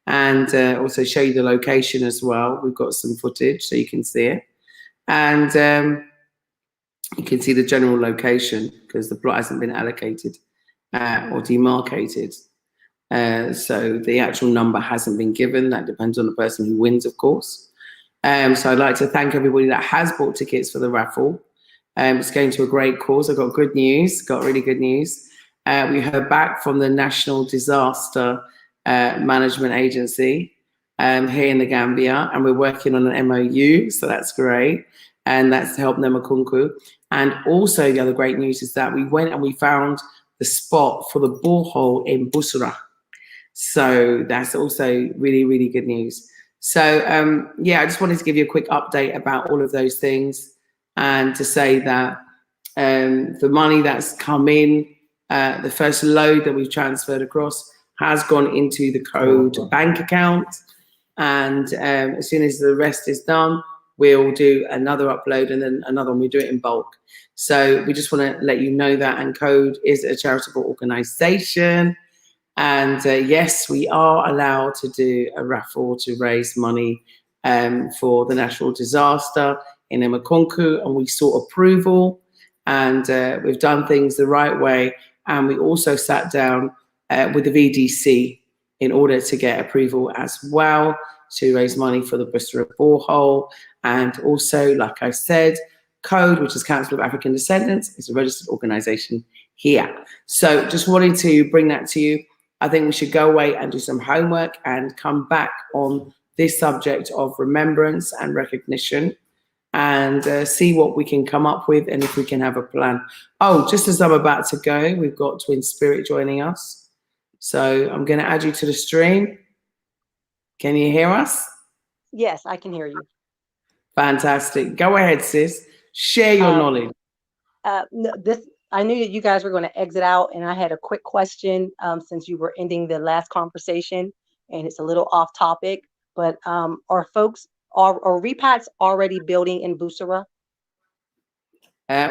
And also show you the location as well. We've got some footage so you can see it. And you can see the general location because the plot hasn't been allocated or demarcated. So the actual number hasn't been given. That depends on the person who wins, of course. So I'd like to thank everybody that has bought tickets for the raffle. It's going to a great cause. I got good news, got really good news. We heard back from the National Disaster Management Agency here in the Gambia, and we're working on an MOU, so that's great. And that's to help Nemakunku. And also the other great news is that we went and we found the spot for the borehole in Busera. So that's also really, really good news. So yeah, I just wanted to give you a quick update about all of those things and to say that the money that's come in, the first load that we've transferred across has gone into the Code bank account. And as soon as the rest is done, we'll do another upload and then another one. We do it in bulk. So we just want to let you know that. And Code is a charitable organization. And yes, we are allowed to do a raffle to raise money for the natural disaster in Nemakunku. And we sought approval. And we've done things the right way. And we also sat down with the VDC in order to get approval as well to raise money for the Busera borehole. And also, like I said, code, which is Council of African Descendants. It's a registered organization here. So just wanted to bring that to you. I think we should go away and do some homework and come back on this subject of remembrance and recognition, and see what we can come up with and if we can have a plan. Oh, just as I'm about to go, we've got Twin Spirit joining us. So I'm going to add you to the stream. Can you hear us? Yes, I can hear you. Fantastic. Go ahead, sis. Share your knowledge. No, I knew that you guys were going to exit out, and I had a quick question since you were ending the last conversation, and it's a little off topic, but are repats already building in Busera?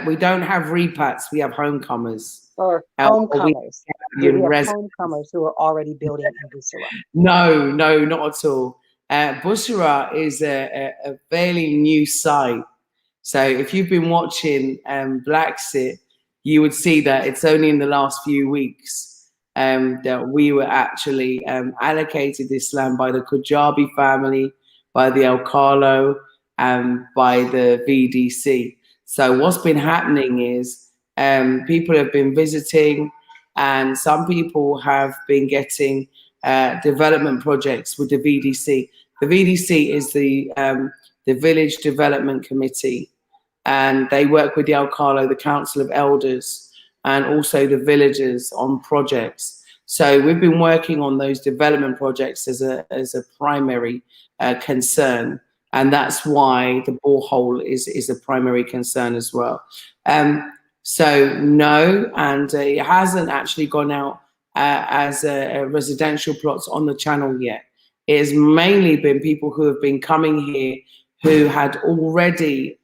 We don't have repats. We have homecomers. Or homecomers. We have homecomers who are already building in Busera. No, not at all. Busera is a fairly new site. So if you've been watching Bla Xit, you would see that it's only in the last few weeks that we were actually allocated this land by the Kujabi family, by the Alcalo, and by the VDC. So what's been happening is people have been visiting, and some people have been getting development projects with the VDC. The VDC is the Village Development Committee, and they work with the Alcalo, the Council of Elders, and also the villagers on projects. So we've been working on those development projects as a primary concern, and that's why the borehole is a primary concern as well. So no, and it hasn't actually gone out as a residential plots on the channel yet. It has mainly been people who have been coming here who had already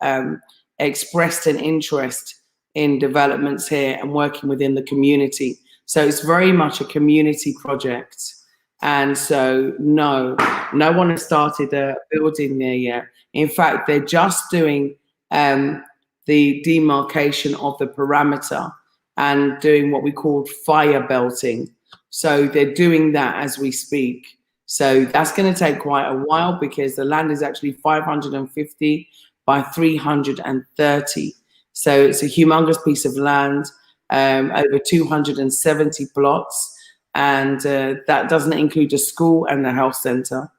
expressed an interest in developments here and working within the community. So it's very much a community project. And so no one has started a building there yet. In fact, they're just doing the demarcation of the parameter and doing what we call fire belting. So they're doing that as we speak. So that's going to take quite a while because the land is actually 550 by 330. So it's a humongous piece of land, over 270 plots. And that doesn't include a school and a health center.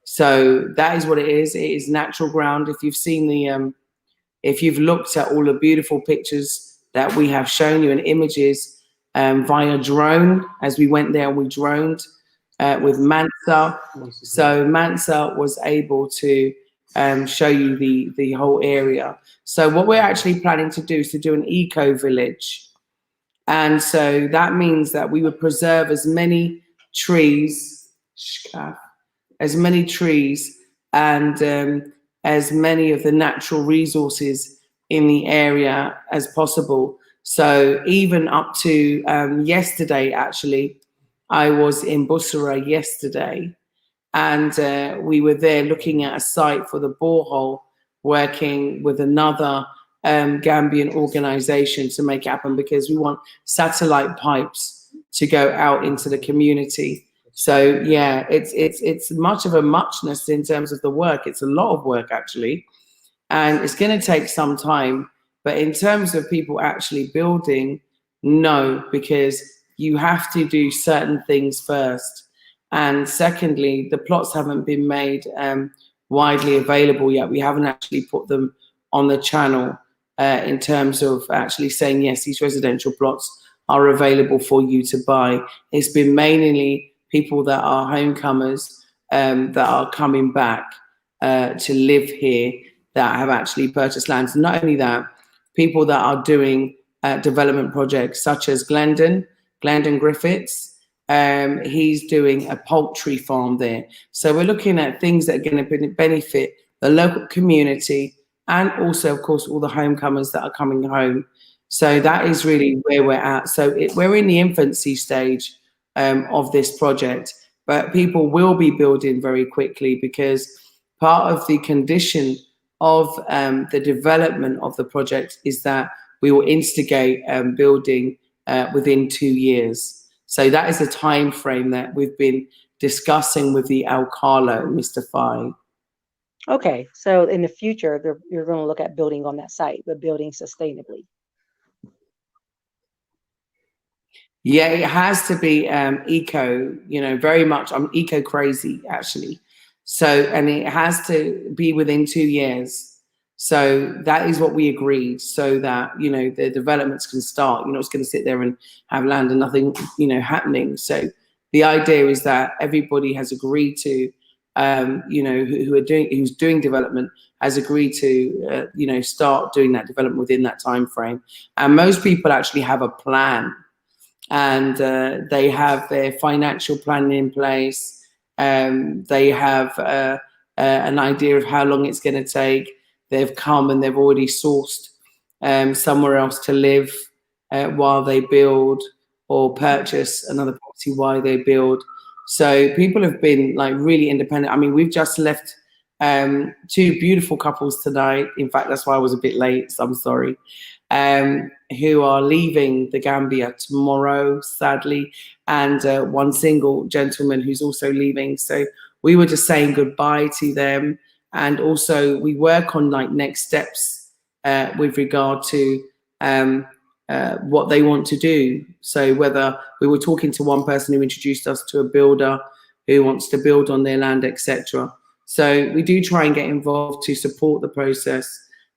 So that is what it is. It is natural ground. If you've seen if you've looked at all the beautiful pictures that we have shown you in images via drone, as we went there, we droned with Mansa. So Mansa was able to show you the whole area. So what we're actually planning to do is to do an eco village. And so that means that we would preserve as many trees, and as many of the natural resources in the area as possible. So even up to yesterday, actually, I was in Busera yesterday, and we were there looking at a site for the borehole, working with another Gambian organization to make it happen, because we want satellite pipes to go out into the community. So yeah, it's much of a muchness in terms of the work. It's a lot of work actually, and it's going to take some time. But in terms of people actually building, no, because you have to do certain things first, and secondly, the plots haven't been made widely available yet. We haven't actually put them on the channel in terms of actually saying, yes, these residential plots are available for you to buy. It's been mainly people that are homecomers that are coming back to live here that have actually purchased lands. Not only that, people that are doing development projects such as Glendon Griffiths, he's doing a poultry farm there. So we're looking at things that are going to benefit the local community, and also, of course, all the homecomers that are coming home. So that is really where we're at. So we're in the infancy stage of this project, but people will be building very quickly, because part of the condition of the development of the project is that we will instigate building within 2 years. So that is the time frame that we've been discussing with the Alcalo, Mr. Fai. Okay, so in the future, you're going to look at building on that site, but building sustainably. Yeah, it has to be eco, very much. I'm eco crazy, actually. So, and it has to be within 2 years. So that is what we agreed, so that, the developments can start. You're not just going to sit there and have land and nothing, happening. So the idea is that everybody has agreed to, who's doing development has agreed to, start doing that development within that time frame. And most people actually have a plan, and they have their financial planning in place. They have an idea of how long it's going to take. They've come and they've already sourced somewhere else to live while they build, or purchase another property while they build. So people have been like really independent. I mean, we've just left 2 beautiful couples tonight. In fact, that's why I was a bit late, so I'm sorry. Who are leaving the Gambia tomorrow, sadly, and one single gentleman who's also leaving. So we were just saying goodbye to them, and also we work on like next steps with regard to what they want to do. So whether we were talking to one person who introduced us to a builder who wants to build on their land, etc. So we do try and get involved to support the process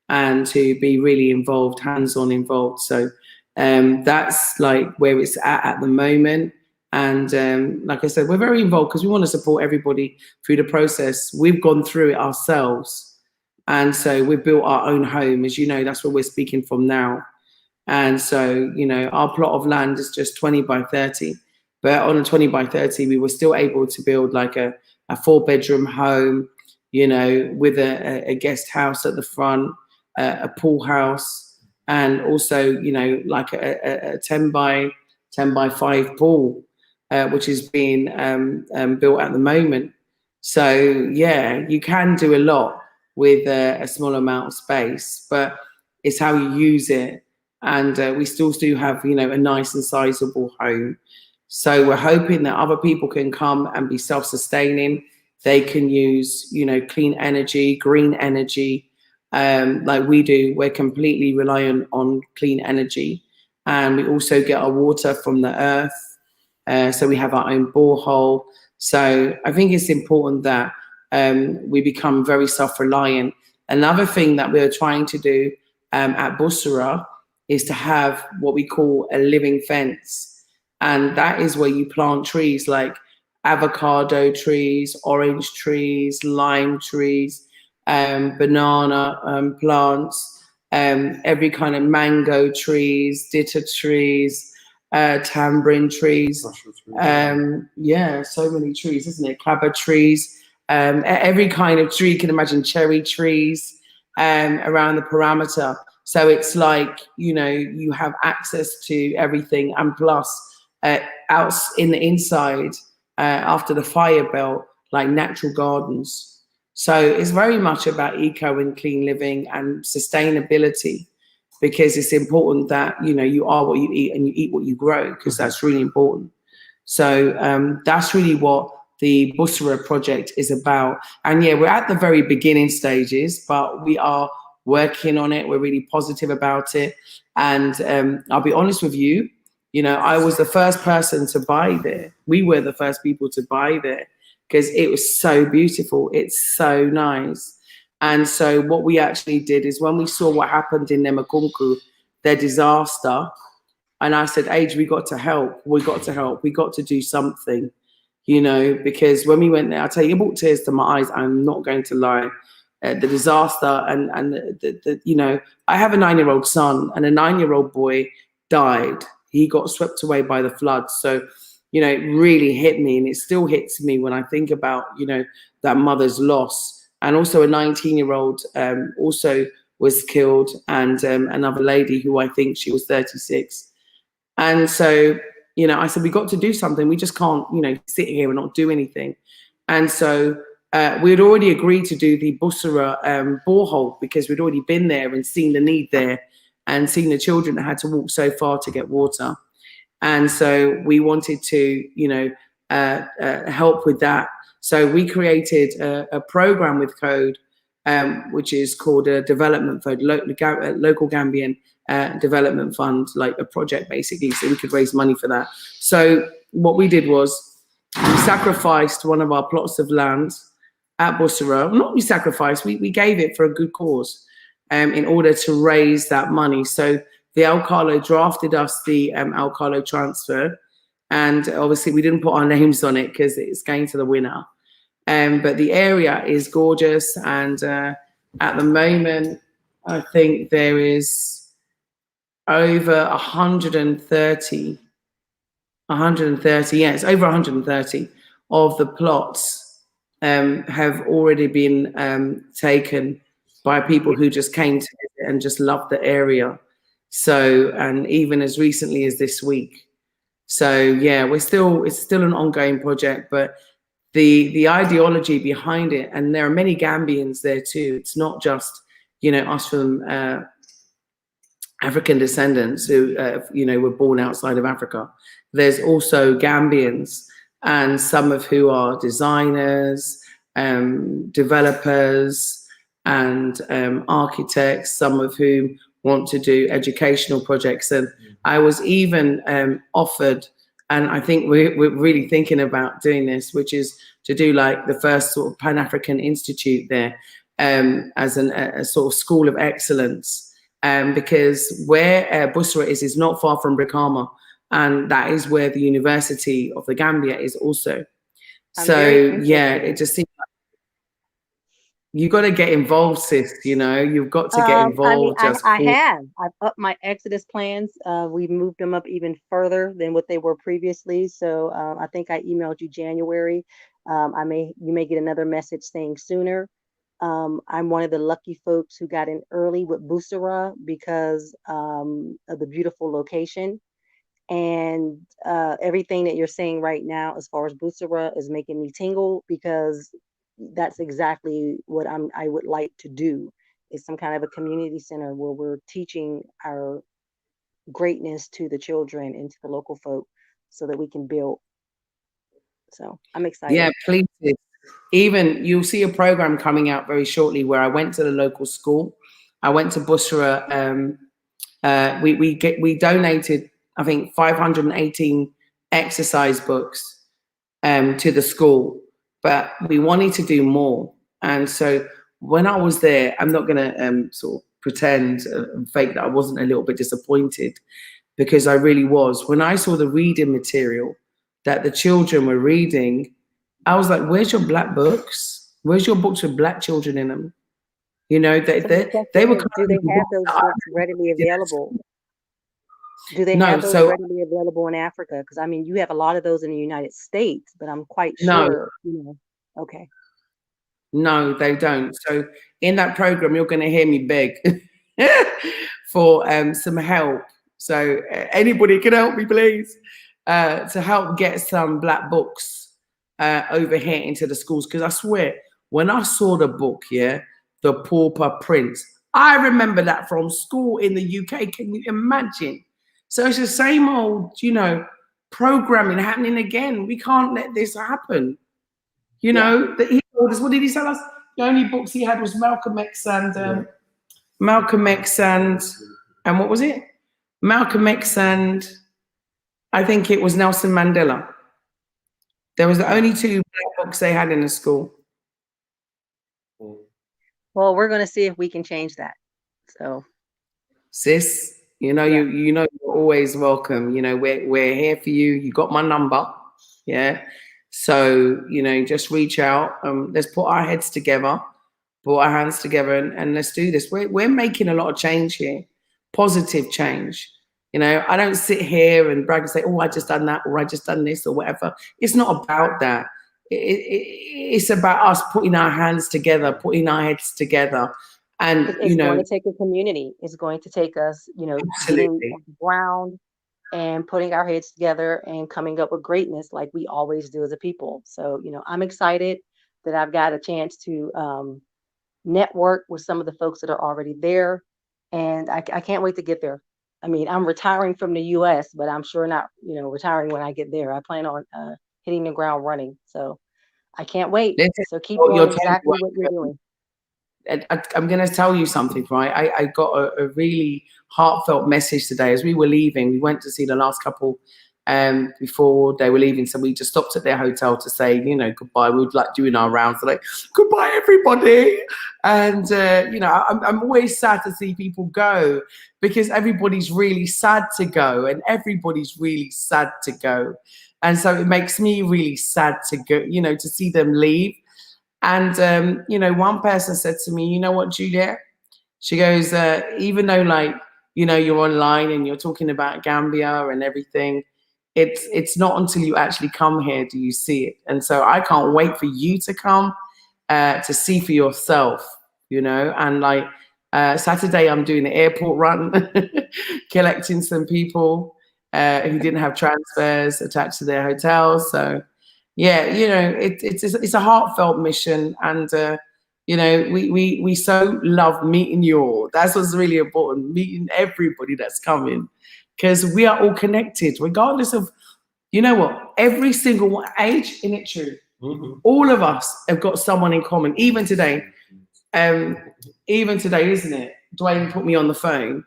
and to be really involved, hands-on involved. So that's like where it's at the moment. And like I said, we're very involved because we want to support everybody through the process. We've gone through it ourselves. And so we've built our own home. As you know, that's where we're speaking from now. And so, our plot of land is just 20 by 30. But on a 20 by 30, we were still able to build like a 4-bedroom home, with a guest house at the front, a pool house, and also, like a 10 by 5 pool, which is being built at the moment. So yeah, you can do a lot with a small amount of space, but it's how you use it. And we still do have, a nice and sizable home. So we're hoping that other people can come and be self-sustaining. They can use, clean energy, green energy, like we do. We're completely reliant on clean energy. And we also get our water from the earth. So we have our own borehole. So I think it's important that we become very self-reliant. Another thing that we're trying to do at Busera is to have what we call a living fence. And that is where you plant trees like avocado trees, orange trees, lime trees, banana plants, every kind of mango trees, ditta trees, tamarind trees. Yeah, so many trees, isn't it? Clabber trees, every kind of tree you can imagine, cherry trees around the parameter. So it's like, you have access to everything. And plus, out in the inside, after the fire belt, like natural gardens. So it's very much about eco and clean living and sustainability, because it's important that, you are what you eat and you eat what you grow, because that's really important. So that's really what the Busera project is about. And yeah, we're at the very beginning stages, but we are working on it. We're really positive about it. And I'll be honest with you, I was the first person to buy there. We were the first people to buy there because it was so beautiful. It's so nice. And so what we actually did is, when we saw what happened in Nemakunku, their disaster, and I said, Age, we got to help. We got to help. We got to do something, because when we went there, I tell you, it brought tears to my eyes. I'm not going to lie. The disaster and I have a 9-year-old son, and a 9-year-old boy died. He got swept away by the floods. So, it really hit me, and it still hits me when I think about, that mother's loss. And also a 19-year-old also was killed, and another lady who I think she was 36. And so, I said, we got to do something. We just can't, sit here and not do anything. And so we had already agreed to do the Busera borehole, because we'd already been there and seen the need there and seen the children that had to walk so far to get water. And so we wanted to, help with that. So we created a program with Code which is called a development fund, local Gambian development fund, like a project basically, so we could raise money for that. So what we did was we sacrificed one of our plots of land at Busera. Not we sacrificed, we gave it for a good cause in order to raise that money. So the Alcalo drafted us the Alcalo transfer, and obviously we didn't put our names on it because it's going to the winner. But the area is gorgeous, and at the moment, I think there is over 130, yeah, it's over 130 of the plots have already been taken by people who just came to visit and just loved the area. So, and even as recently as this week. So yeah, it's still an ongoing project, but the ideology behind it, and there are many Gambians there too. It's not just, you know, us from African descendants who, you know, were born outside of Africa. There's also Gambians, and some of who are designers, developers, and architects, some of whom want to do educational projects. And I was even offered, and I think we're really thinking about doing this, which is to do like the first sort of Pan-African Institute there as a sort of school of excellence. Because where Busera is not far from Brikama, and that is where the University of the Gambia is also. So yeah, it just seems like you got to get involved, sis. You know, you've got to get involved. I have. I've upped my Exodus plans. We've moved them up even further than what they were previously. So I think I emailed you January. You may get another message saying sooner. I'm one of the lucky folks who got in early with Busera because of the beautiful location. And everything that you're saying right now, as far as Busera, is making me tingle, because that's exactly what I would like to do, is some kind of a community center where we're teaching our greatness to the children and to the local folk so that we can build. So I'm excited. Yeah, please. Even you'll see a program coming out very shortly where I went to the local school. I went to Busera. We donated, I think, 518 exercise books to the school, but we wanted to do more. And so when I was there, I'm not going to sort of pretend and fake that I wasn't a little bit disappointed, because I really was. When I saw the reading material that the children were reading, I was like, where's your black books? Where's your books with black children in them? You know, they were do they have those books readily available? Do they have those readily available in Africa? Because I mean, you have a lot of those in the United States, but I'm quite sure, you know. Okay. No, they don't. So in that program, you're going to hear me beg for some help. So anybody can help me, please, to help get some black books over here into the schools. Because I swear, when I saw the book, The Pauper Prince, I remember that from school in the UK. Can you imagine? So it's the same old, you know, programming happening again. We can't let this happen. You know, that he told us, what did he tell us? The only books he had was Malcolm X and what was it? Malcolm X and I think it was Nelson Mandela. There was the only two black books they had in the school. Well, we're going to see if we can change that. So, sis, you know, you know, you're always welcome. You know, we're here for you. You got my number, yeah. So, you know, just reach out. Let's put our heads together, put our hands together, and let's do this. We're making a lot of change here, positive change. You know, I don't sit here and brag and say, oh, I just done that, or I just done this, or whatever. It's not about that. It's about us putting our hands together, putting our heads together. And, it's going to take a community. It's going to take us, you know, getting on the ground and putting our heads together and coming up with greatness like we always do as a people. So, you know, I'm excited that I've got a chance to network with some of the folks that are already there. And I can't wait to get there. I mean, I'm retiring from the US, but I'm sure not, you know, retiring when I get there. I plan on hitting the ground running. So I can't wait. So keep doing exactly what you're doing. I'm going to tell you something, right? I got a really heartfelt message today as we were leaving. We went to see the last couple before they were leaving, so we just stopped at their hotel to say, you know, goodbye. We would like doing our rounds, so like, goodbye everybody. And you know, I'm always sad to see people go, because everybody's really sad to go, and everybody's really sad to go, and so it makes me really sad to go, you know, to see them leave. And you know, one person said to me, you know what, Juliet, she goes, even though, like, you know, you're online and you're talking about Gambia and everything, it's not until you actually come here do you see it. And so I can't wait for you to come to see for yourself, you know. And like Saturday, I'm doing the airport run, collecting some people who didn't have transfers attached to their hotels. So yeah, you know, it's a heartfelt mission, and you know, we so love meeting you all. That's what's really important, meeting everybody that's coming, because we are all connected, regardless of, you know what, every single one, age, in it true. All of us have got someone in common. Even today, isn't it? Dwayne put me on the phone,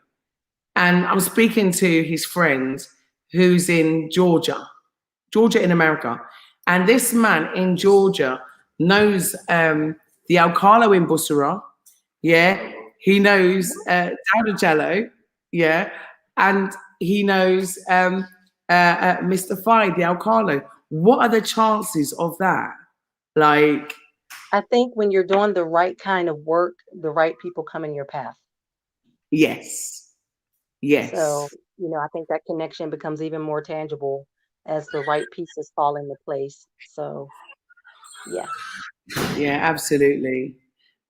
and I'm speaking to his friend who's in Georgia in America. And this man in Georgia knows the Alcalo in Busera. Yeah. He knows Dowda Jello. Yeah. And he knows Mr. Fi, the Alcalo. What are the chances of that? Like, I think when you're doing the right kind of work, the right people come in your path. yes. Yes. So, you know, I think that connection becomes even more tangible as the right pieces fall into place. So, yeah. Yeah, absolutely.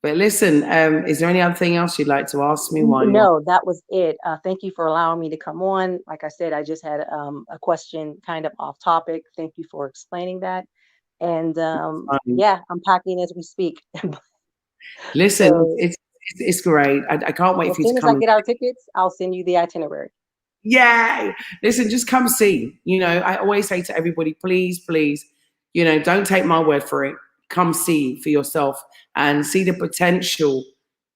But listen, is there any other thing else you'd like to ask me? No, that was it. Thank you for allowing me to come on. Like I said, I just had a question kind of off topic. Thank you for explaining that. And yeah, I'm packing as we speak. Listen, So, it's great. I can't wait as for you soon to as I come. get our tickets, I'll send you the itinerary. Yeah. Listen, just come see. You know, I always say to everybody, please, please, you know, don't take my word for it. Come see for yourself and see the potential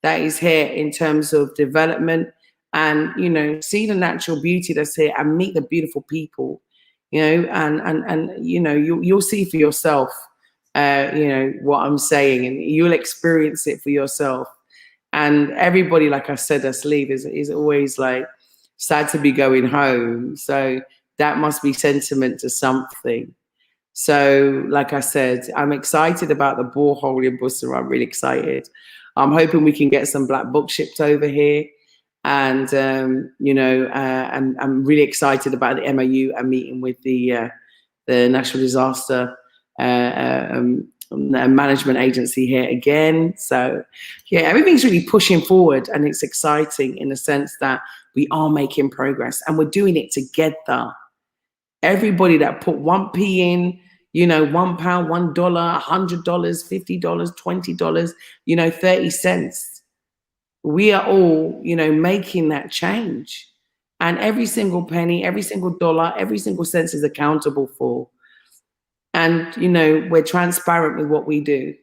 that is here in terms of development, and, you know, see the natural beauty that's here, and meet the beautiful people, you know, and you know, you'll see for yourself, you know, what I'm saying, and you'll experience it for yourself. And everybody, like I said, that's leave is always like sad to be going home. So that must be sentiment to something. So, like I said, I'm excited about the borehole in Busera. I'm really excited. I'm hoping we can get some black book shipped over here. And, you know, and I'm really excited about the MOU and meeting with the National Disaster Management Agency here again. So, yeah, everything's really pushing forward, and it's exciting in the sense that we are making progress and we're doing it together. Everybody that put 1p in, you know, £1, $1, $100, $50, $20, you know, 30 cents. We are all, you know, making that change. And every single penny, every single dollar, every single cent is accountable for. And, you know, we're transparent with what we do.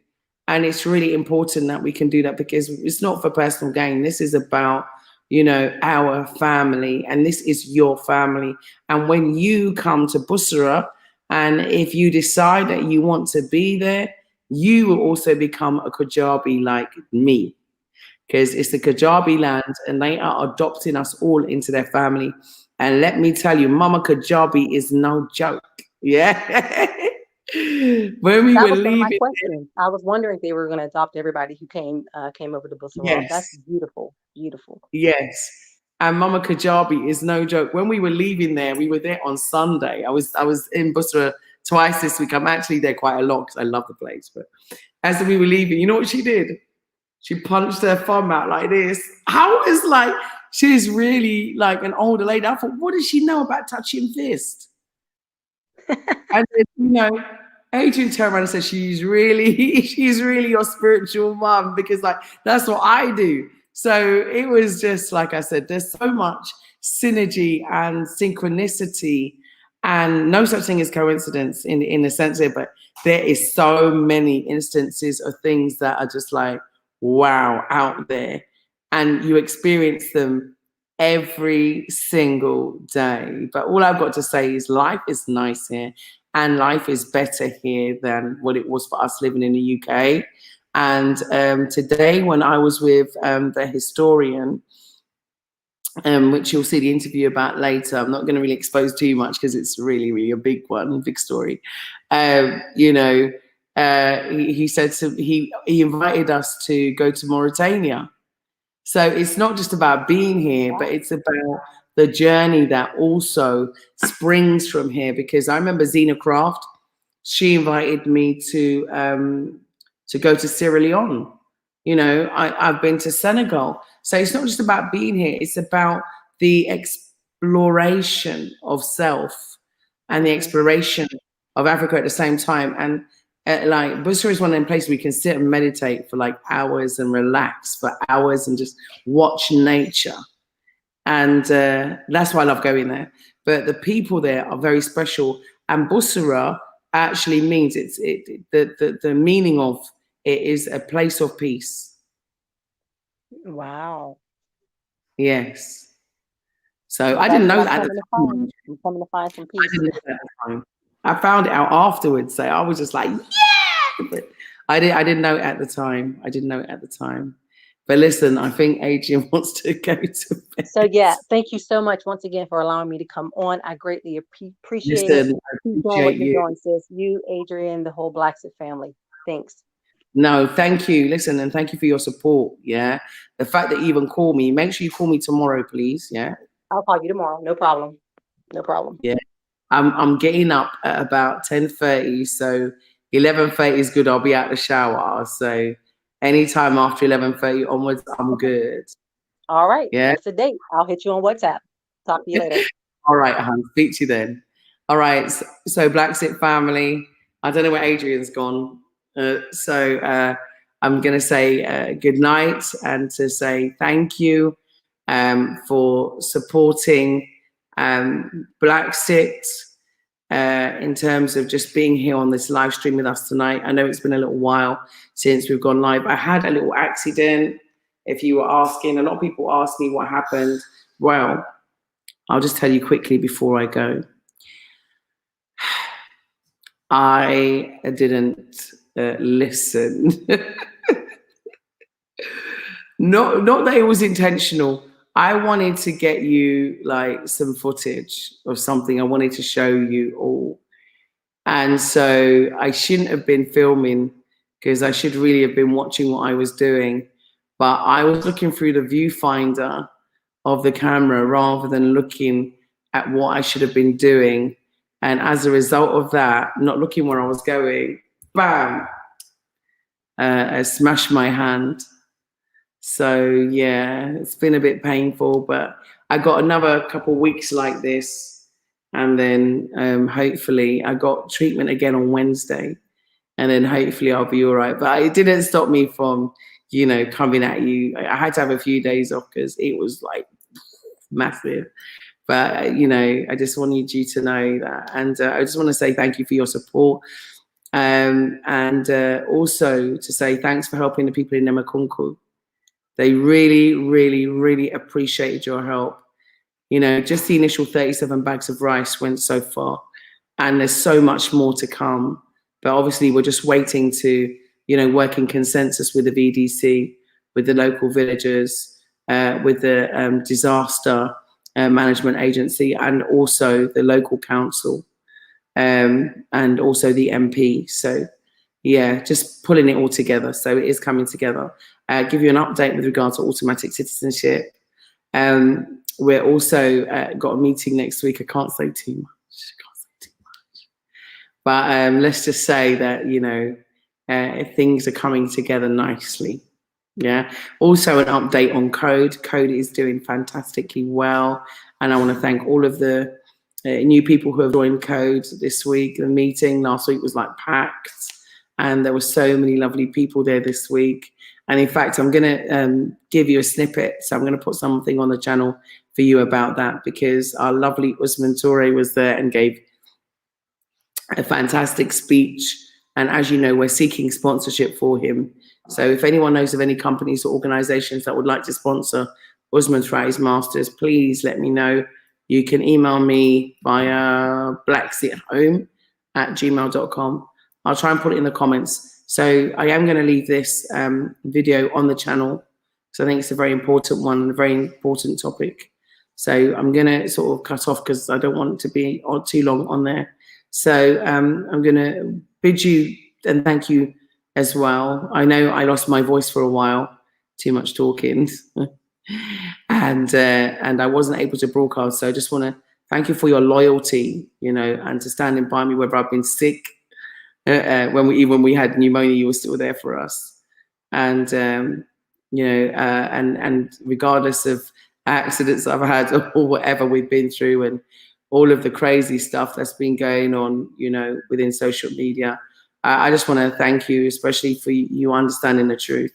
And it's really important that we can do that, because it's not for personal gain. This is about, you know, our family, and this is your family. And when you come to Busera, and if you decide that you want to be there, you will also become a Kajabi like me, because it's the Kajabi land, and they are adopting us all into their family. And let me tell you, Mama Kajabi is no joke. Yeah. When we That were was one of my leaving, questions. I was wondering if they were going to adopt everybody who came over to Busera. yes. That's beautiful, beautiful. Yes. And Mama Kajabi is no joke. When we were leaving there, we were there on Sunday. I was in Busera twice this week. I'm actually there quite a lot because I love the place. But as we were leaving, you know what she did? She punched her thumb out like this. I was like, she's really like an older lady. I thought, what does she know about touching fist? And then, you know, Adrian turned around and said, she's really your spiritual mom, because like that's what I do. So it was just, like I said, there's so much synergy and synchronicity, and no such thing as coincidence in the sense here, but there is so many instances of things that are just like, wow, out there, and you experience them every single day. But all I've got to say is life is nice here, and life is better here than what it was for us living in the UK. And today, when I was with the historian, which you'll see the interview about later, I'm not going to really expose too much because it's really, really a big one, big story. You know, he said he invited us to go to Mauritania. So it's not just about being here, but it's about the journey that also springs from here. Because I remember Zena Craft, she invited me to go to Sierra Leone. You know, I've been to Senegal. So it's not just about being here, it's about the exploration of self and the exploration of Africa at the same time. And like Busera is one of them places where you can sit and meditate for like hours and relax for hours and just watch nature. And that's why I love going there. But the people there are very special. And Busera actually means the meaning of it is a place of peace. Wow. Yes. So I didn't know that at the time. I'm coming to find some I peace. didn't know that at the time. I found it out afterwards. So I was just like, yeah. But I didn't know it at the time. I didn't know it at the time. But listen, I think Adrian wants to go to bed. So yeah, thank you so much once again for allowing me to come on. I greatly appreciate Listen, it. I Keep doing what appreciate you're you. doing, sis. You, Adrian, the whole Bla Xit family. Thanks. No, thank you. Listen, and thank you for your support. Yeah. The fact that you even call me, make sure you call me tomorrow, please. Yeah. I'll call you tomorrow. No problem. No problem. Yeah. I'm getting up at about 10:30. So 11:30 is good. I'll be out the shower. So anytime after 11:30 onwards, I'm good. All right. Yeah. That's a date. I'll hit you on WhatsApp. Talk to you later. All right, speak to you then. All right. So Bla Xit family. I don't know where Adrian's gone. So I'm going to say good night and to say thank you for supporting Bla Xit in terms of just being here on this live stream with us tonight. I know it's been a little while since we've gone live. I had a little accident. If you were asking, a lot of people ask me what happened. Well, I'll just tell you quickly before I go. I didn't listen. Not that it was intentional. I wanted to get you like some footage of something I wanted to show you all. And so I shouldn't have been filming because I should really have been watching what I was doing. But I was looking through the viewfinder of the camera rather than looking at what I should have been doing. And as a result of that, not looking where I was going, bam, I smashed my hand. So yeah, it's been a bit painful, but I got another couple of weeks like this. And then hopefully I got treatment again on Wednesday. And then hopefully I'll be all right. But it didn't stop me from, you know, coming at you. I had to have a few days off because it was like massive. But, you know, I just wanted you to know that. And I just want to say thank you for your support. And also to say thanks for helping the people in Nemakunku. They really, really, really appreciated your help. You know, just the initial 37 bags of rice went so far. And there's so much more to come. But obviously, we're just waiting to, you know, work in consensus with the VDC, with the local villagers, with the disaster management agency, and also the local council, and also the MP. So, yeah, just pulling it all together. So it is coming together. Give you an update with regard to automatic citizenship. We're also got a meeting next week. I can't say too much. But let's just say that, you know, things are coming together nicely. Yeah. Also an update on Code. Code is doing fantastically well. And I want to thank all of the new people who have joined Code this week. The meeting last week was like packed. And there were so many lovely people there this week. And in fact, I'm going to give you a snippet. So I'm going to put something on the channel for you about that, because our lovely Usman Toure was there and gave a fantastic speech. And as you know, we're seeking sponsorship for him So if anyone knows of any companies or organizations that would like to sponsor Usman throughout his masters, please let me know. You can email me via blaxithome@gmail.com. I'll try and put it in the comments. So I am going to leave this video on the channel. So I think it's a very important one, a very important topic. So I'm going to sort of cut off because I don't want it to be too long on there. So I'm going to bid you and thank you as well. I know I lost my voice for a while, too much talking. And I wasn't able to broadcast. So I just want to thank you for your loyalty, you know, and to standing by me, whether I've been sick. When we had pneumonia, you were still there for us. And, you know, and regardless of accidents I've had or whatever we've been through and all of the crazy stuff that's been going on, you know, within social media, I just want to thank you, especially for you understanding the truth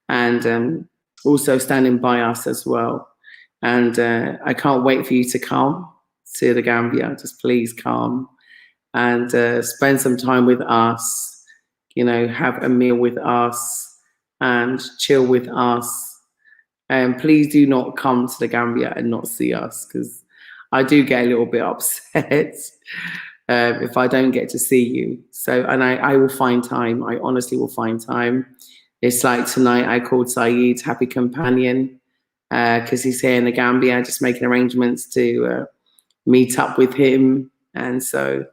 and also standing by us as well. And I can't wait for you to come to the Gambia. Just please come and spend some time with us, you know, have a meal with us and chill with us. And please do not come to the Gambia and not see us, because I do get a little bit upset if I don't get to see you. So, and I will find time. I honestly will find time. It's like tonight I called Saeed Happy Companion because he's here in the Gambia, just making arrangements to meet up with him. And so,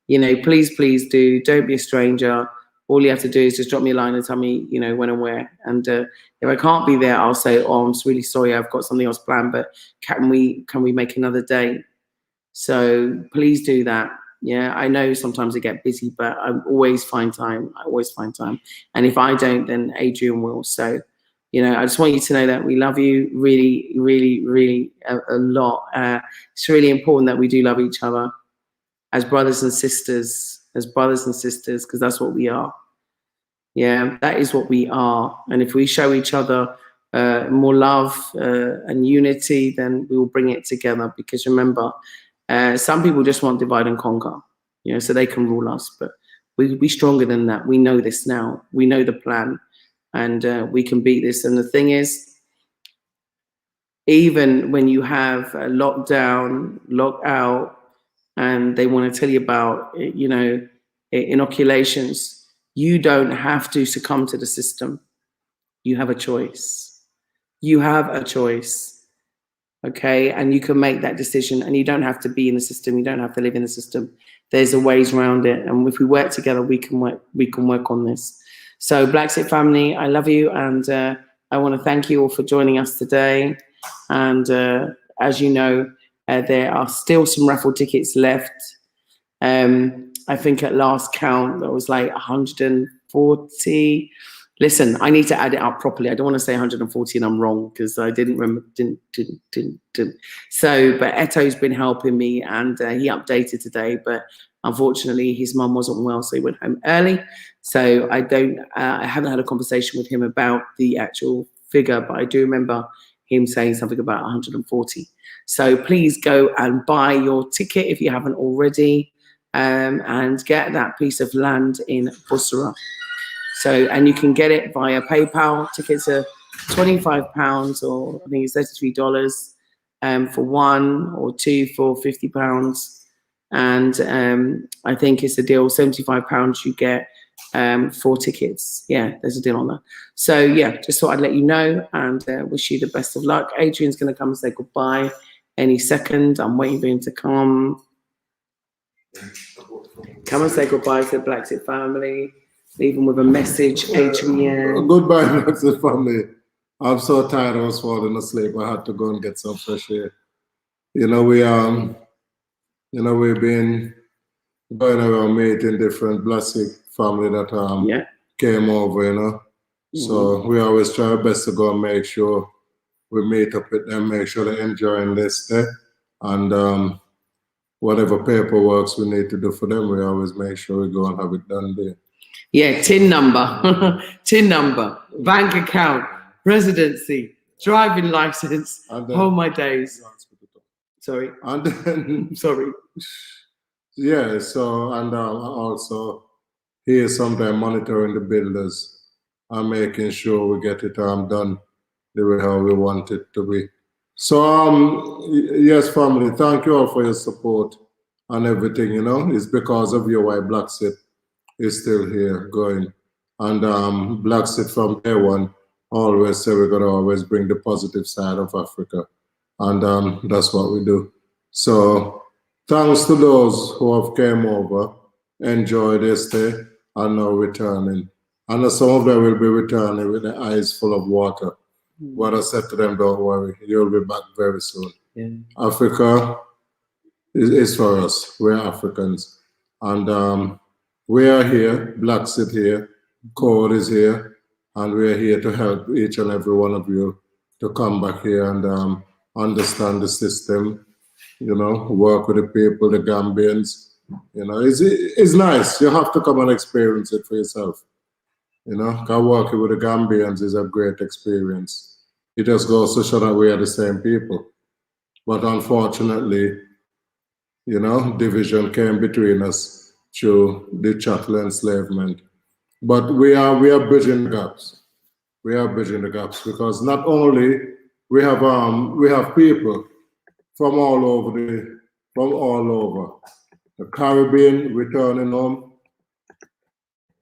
you know, please do. Don't be a stranger. All you have to do is just drop me a line and tell me, you know, when and where. And if I can't be there, I'll say, oh, I'm really sorry, I've got something else planned, but can we make another day? So please do that. Yeah, I know sometimes I get busy, but I always find time. I always find time. And if I don't, then Adrian will. So, you know, I just want you to know that we love you really, really, really a lot. It's really important that we do love each other as brothers and sisters, because that's what we are. Yeah, that is what we are. And if we show each other more love and unity, then we will bring it together. Because remember, some people just want divide and conquer, you know, so they can rule us. But we're stronger than that. We know this now. We know the plan, and we can beat this. And the thing is, even when you have a lockdown, lockout, and they want to tell you about, you know, inoculations, you don't have to succumb to the system. You have a choice. You have a choice, okay? And you can make that decision, and you don't have to be in the system. You don't have to live in the system. There's a ways around it, and if we work together, we can work on this. So, Bla Xit family, I love you, and I want to thank you all for joining us today. And as you know, there are still some raffle tickets left. I think at last count, there was like 140. Listen, I need to add it up properly. I don't want to say 140 and I'm wrong, because I didn't remember. So, but Eto's been helping me, and he updated today. But unfortunately, his mum wasn't well, so he went home early. So I haven't had a conversation with him about the actual figure, but I do remember him saying something about 140. So please go and buy your ticket if you haven't already, and get that piece of land in Busera. So, and you can get it via PayPal. Tickets are £25, or I think it's $33 for one, or two for £50. And I think it's a deal, £75 you get 4 tickets. Yeah, there's a deal on that. So yeah, just thought I'd let you know, and wish you the best of luck. Adrian's going to come and say goodbye any second. I'm waiting for him to come. Come and say goodbye to the Bla Xit family. Leave them with a message, Adrian. Goodbye, Bla Xit family. I'm so tired. I was falling asleep. I had to go and get some fresh air. You know, we've been going around meeting different Bla Xit family that came over, you know. So we always try our best to go and make sure we meet up with them, make sure they're enjoying this day. And whatever paperwork we need to do for them, we always make sure we go and have it done there. Yeah, TIN number, TIN number, bank account, residency, driving license. Oh my days. Sorry. And then, sorry. Yeah, so, and also he is sometimes monitoring the builders and making sure we get it done the way how we want it to be. So yes, family, thank you all for your support and everything. You know, it's because of you why Bla Xit is still here going. And Bla Xit from day one always say we're gonna always bring the positive side of Africa, and that's what we do. So thanks to those who have came over, enjoy their stay, and now returning. And some of them will be returning with their eyes full of water. What I said to them, don't worry, you'll be back very soon. Yeah. Africa is for us. We're Africans. And we are here, Bla Xit here, Code is here, and we're here to help each and every one of you to come back here and understand the system, you know, work with the people, the Gambians. You know, it's nice. You have to come and experience it for yourself. You know, because working with the Gambians is a great experience. It just goes to show that we are the same people. But unfortunately, you know, division came between us through the chattel enslavement. But we are bridging the gaps. We are bridging the gaps because not only we have people from all over the Caribbean returning home,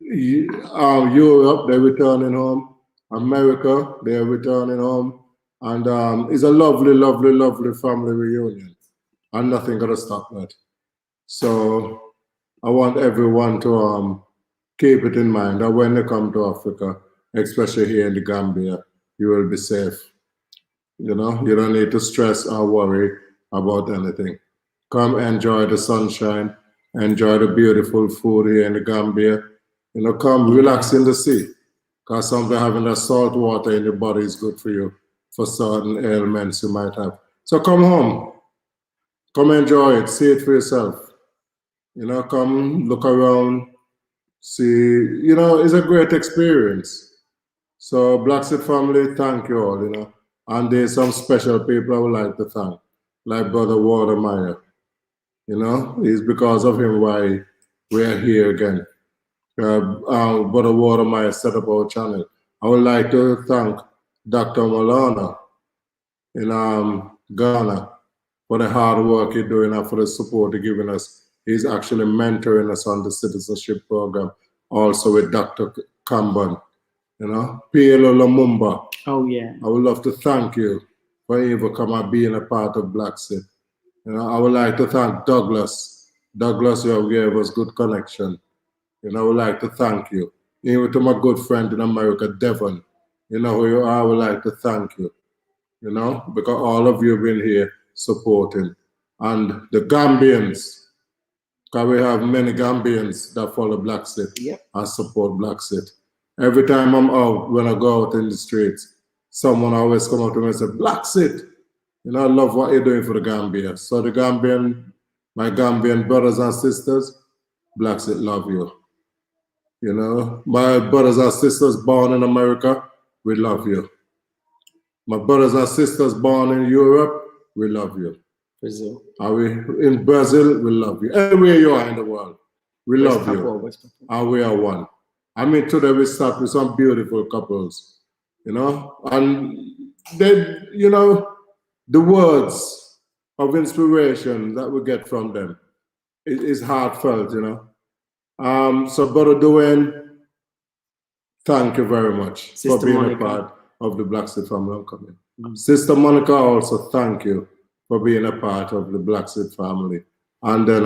Europe they're returning home, America they're returning home, and it's a lovely, lovely, lovely family reunion, and nothing gonna stop that. So I want everyone to keep it in mind that when they come to Africa, especially here in the Gambia, you will be safe. You know, you don't need to stress or worry about anything. Come enjoy the sunshine, enjoy the beautiful food here in the Gambia. You know, come relax in the sea. Because sometimes having that salt water in your body is good for you for certain ailments you might have. So come home. Come enjoy it. See it for yourself. You know, come look around. See, you know, it's a great experience. So Bla Xit family, thank you all, you know. And there's some special people I would like to thank, like Brother Watermeyer. You know, it's because of him why we're here again. Brother Watermeyer set up our channel. I would like to thank Dr. Malana in Ghana for the hard work he's doing and for the support he's giving us. He's actually mentoring us on the citizenship program, also with Dr. Kamban. You know, P.L. Lumumba. Oh, yeah. I would love to thank you for even coming and being a part of Bla Xit. You know, I would like to thank Douglas. Douglas, you have gave us good connection. You know, I would like to thank you. Even to my good friend in America, Devon. You know who you are, I would like to thank you. You know, because all of you have been here supporting. And the Gambians, because we have many Gambians that follow Bla Xit and support Bla Xit. Every time I'm out, when I go out in the streets, someone always come up to me and say, Bla Xit, you know, I love what you're doing for the Gambia. So the my Gambian brothers and sisters, Bla Xit love you. You know, my brothers and sisters born in America, we love you. My brothers and sisters born in Europe, we love you. Brazil. Are we in Brazil? We love you. Anywhere you are in the world, we love you. And we are one. I mean, today we start with some beautiful couples, you know, and they, you know, the words of inspiration that we get from them is heartfelt, you know. So, Brother Dwayne, thank you very much for being a part of the Bla Xit family. Homecoming. Sister Monica, also thank you for being a part of the Bla Xit family. And then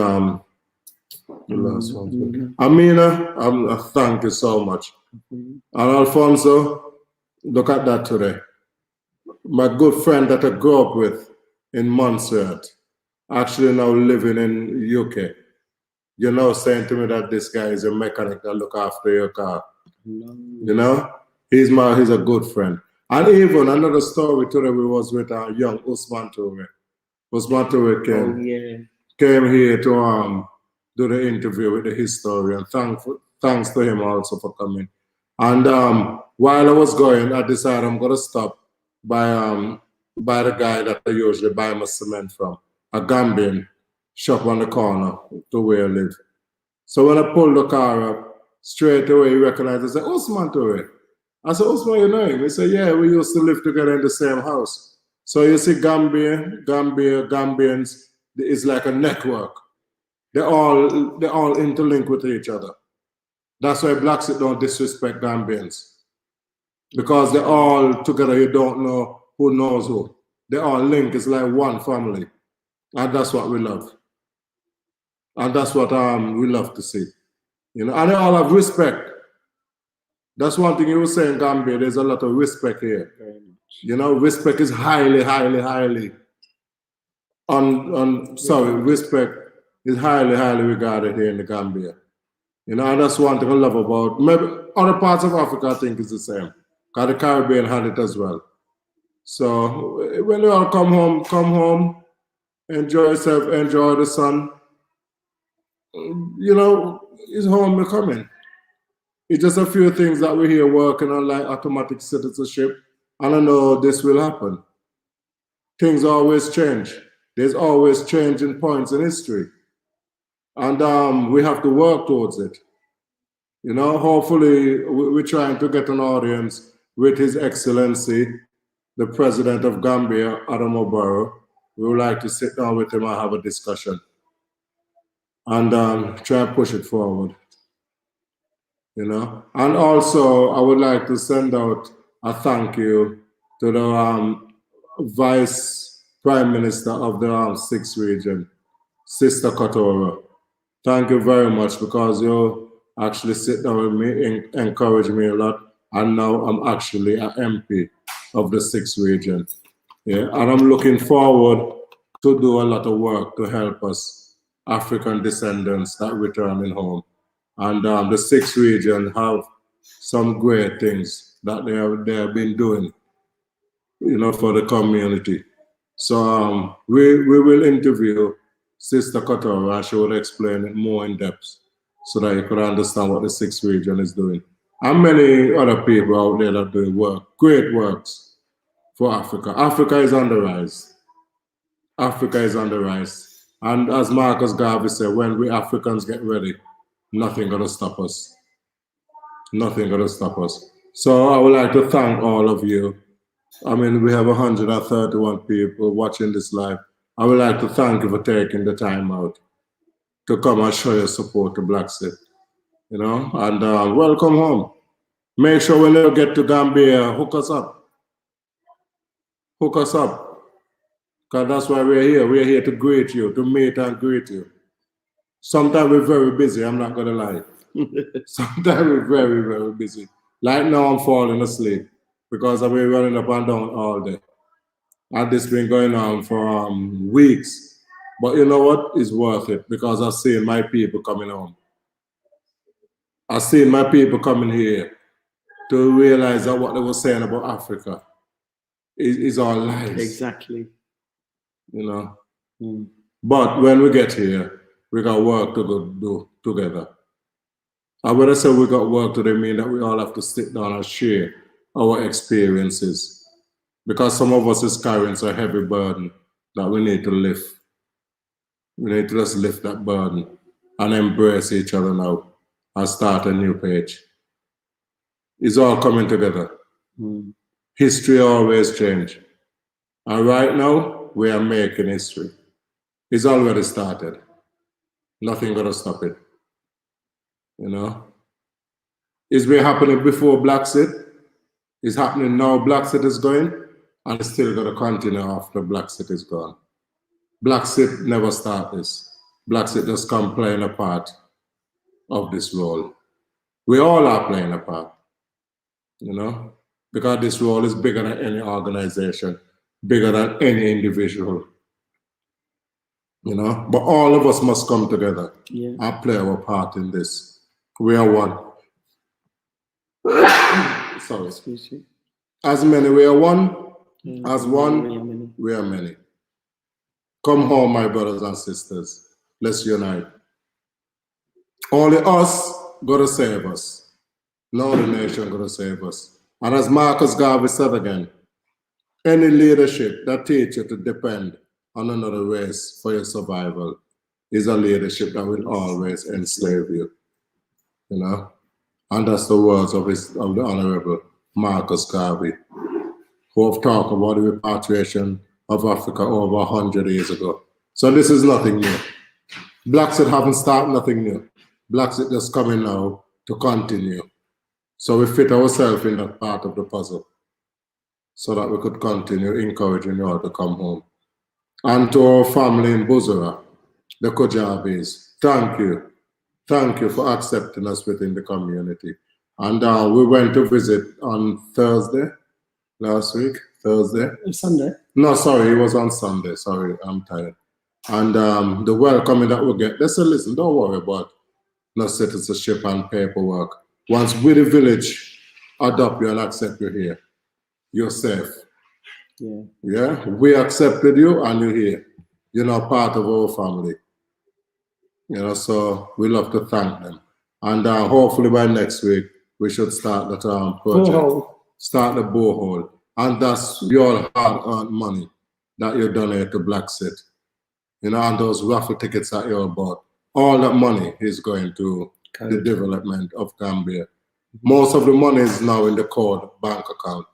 the last one. Amina, thank you so much. And Alfonso, look at that today. My good friend that I grew up with in Montserrat, actually now living in UK. You know, saying to me that this guy is a mechanic that look after your car. You know, he's a good friend. And even another story today, we was with our young Usman Toure. Usman Toure came here to do the interview with the historian. Thanks to him also for coming. And while I was going, I decided I'm gonna stop by the guy that I usually buy my cement from, a Gambian shop on the corner to where I live. So when I pulled the car up, straight away he recognized, I said, Usman Toure. I said, what's my name? He said, yeah, we used to live together in the same house. So you see Gambians, it's like a network. They all interlink with each other. That's why Bla Xit don't disrespect Gambians. Because they're all together, you don't know who knows who. They all link, it's like one family. And that's what we love. And that's what we love to see. You know, and they all have respect. That's one thing you were saying, Gambia, there's a lot of respect here. Very much. You know, respect is highly respect is highly regarded here in the Gambia. You know, and that's one thing I love about, maybe other parts of Africa I think is the same. Because the Caribbean had it as well. So when you all come home, enjoy yourself, enjoy the sun. You know, it's home we're coming. It's just a few things that we're here working on, like automatic citizenship. And I know this will happen. Things always change. There's always changing points in history. And we have to work towards it. You know, hopefully we're trying to get an audience with His Excellency, the President of Gambia, Adama Barrow. We would like to sit down with him and have a discussion. And try and push it forward. You know, and also I would like to send out a thank you to the Vice Prime Minister of the 6th region, Sister Katora. Thank you very much, because you actually sit down with me, encourage me a lot, and now I'm actually an MP of the 6th region. Yeah, and I'm looking forward to do a lot of work to help us African descendants that returning home. And the 6th region have some great things that they have been doing, you know, for the community. So we will interview Sister Katora, and she will explain it more in depth so that you could understand what the 6th region is doing. And many other people out there that do work, great works for Africa. Africa is on the rise. Africa is on the rise. And as Marcus Garvey said, when we Africans get ready, nothing gonna stop us. Nothing gonna stop us. So I would like to thank all of you. I mean, we have 131 people watching this live. I would like to thank you for taking the time out to come and show your support to Bla Xit. You know, and welcome home. Make sure when you get to Gambia, hook us up. Hook us up. Because that's why we're here. We're here to greet you, to meet and greet you. Sometimes we're very busy, I'm not gonna lie. Sometimes we're very busy. Like now I'm falling asleep because I've been running up and down all day. And this been going on for weeks. But you know what? It's worth it, because I've seen my people coming home. I've seen my people coming here to realize that what they were saying about Africa is all lies. Exactly. You know? But when we get here, we got work to go do together. And when I say we got work to do, I mean that we all have to sit down and share our experiences. Because some of us is carrying a heavy burden that we need to lift. We need to just lift that burden and embrace each other now and start a new page. It's all coming together. History always changes. And right now, we are making history. It's already started. Nothing gonna stop it. You know? It's been happening before Bla Xit. It's happening now. Bla Xit is going, and it's still gonna continue after Bla Xit is gone. Bla Xit never start this. Bla Xit just come playing a part of this role. We all are playing a part, you know? Because this role is bigger than any organization, bigger than any individual. You know, but all of us must come together and play our part in this. We are one. Sorry. Excuse you. As many, we are one. As one, we are many. Come home, my brothers and sisters. Let's unite. Only us gotta save us. No other nation gotta save us. And as Marcus Garvey said again, any leadership that teaches you to depend on another race for your survival is a leadership that will always enslave you. You know? And that's the words of the Honorable Marcus Garvey, who have talked about the repatriation of Africa over 100 years ago. So this is nothing new. Bla Xit haven't started nothing new. Bla Xit just coming now to continue. So we fit ourselves in that part of the puzzle so that we could continue encouraging you all to come home. And to our family in Busera, the Kujabis, thank you. Thank you for accepting us within the community. And we went to visit on Thursday, last week, Thursday. Sunday. No, sorry, it was on Sunday. Sorry, I'm tired. And the welcoming that we get, they said, listen, don't worry about no citizenship and paperwork. Once we, the village, adopt you and accept you here, you're safe. Yeah. Yeah, we accepted you and you're here. You're now part of our family. You know, so we love to thank them. And hopefully by next week, we should start that project. Borehole. Start the borehole. And that's your hard-earned money that you donate to Bla Xit. You know, and those raffle tickets that you bought. All that money is going to the development of Gambia. Most of the money is now in the Code bank account.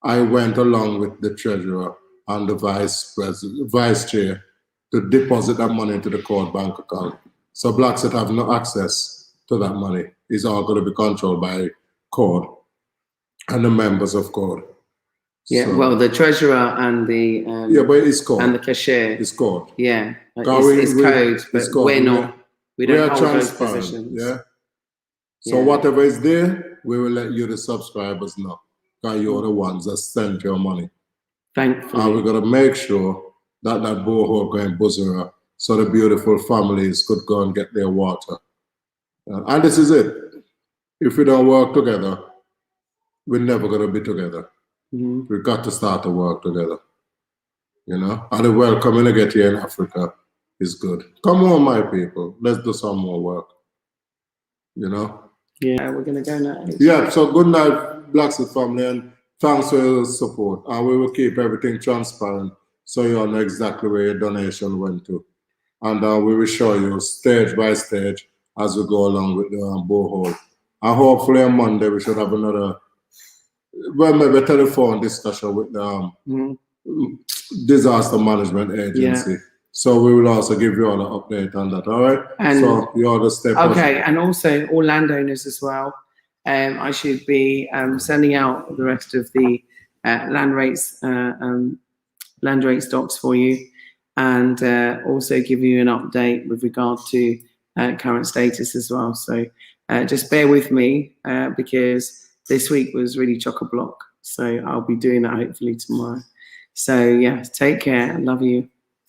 I went along with the treasurer and the vice chair to deposit that money into the Code bank account. So Bla Xit have no access to that money. It's all going to be controlled by Code and the members of Code. Yeah, So, well, the treasurer and the but it's Code. and the cashier. It's Code. Yeah, it's code, but we're not. We don't hold those positions. Yeah. So whatever is there, we will let you, the subscribers, know. Because you're the ones that send your money. Thankfully. And we're going to make sure that that borehole going Busera, so the beautiful families could go and get their water. And this is it. If we don't work together, we're never going to be together. We've got to start to work together. You know? And the welcoming to get here in Africa is good. Come on, my people. Let's do some more work. You know? Yeah, we're going to go now. Yeah, so good night, Bla Xit family, and thanks for your support. And we will keep everything transparent so you all know exactly where your donation went to. And we will show you stage by stage as we go along with the borehole. And hopefully on Monday we should have another, well, maybe a telephone discussion with the disaster management agency. Yeah. So we will also give you all an update on that, all right? And so you all just stay positive. Okay, and also all landowners as well. I should be sending out the rest of the land rates docs for you, and also give you an update with regard to current status as well. So just bear with me because this week was really chock-a-block. So I'll be doing that hopefully tomorrow. So yeah, take care. I love you.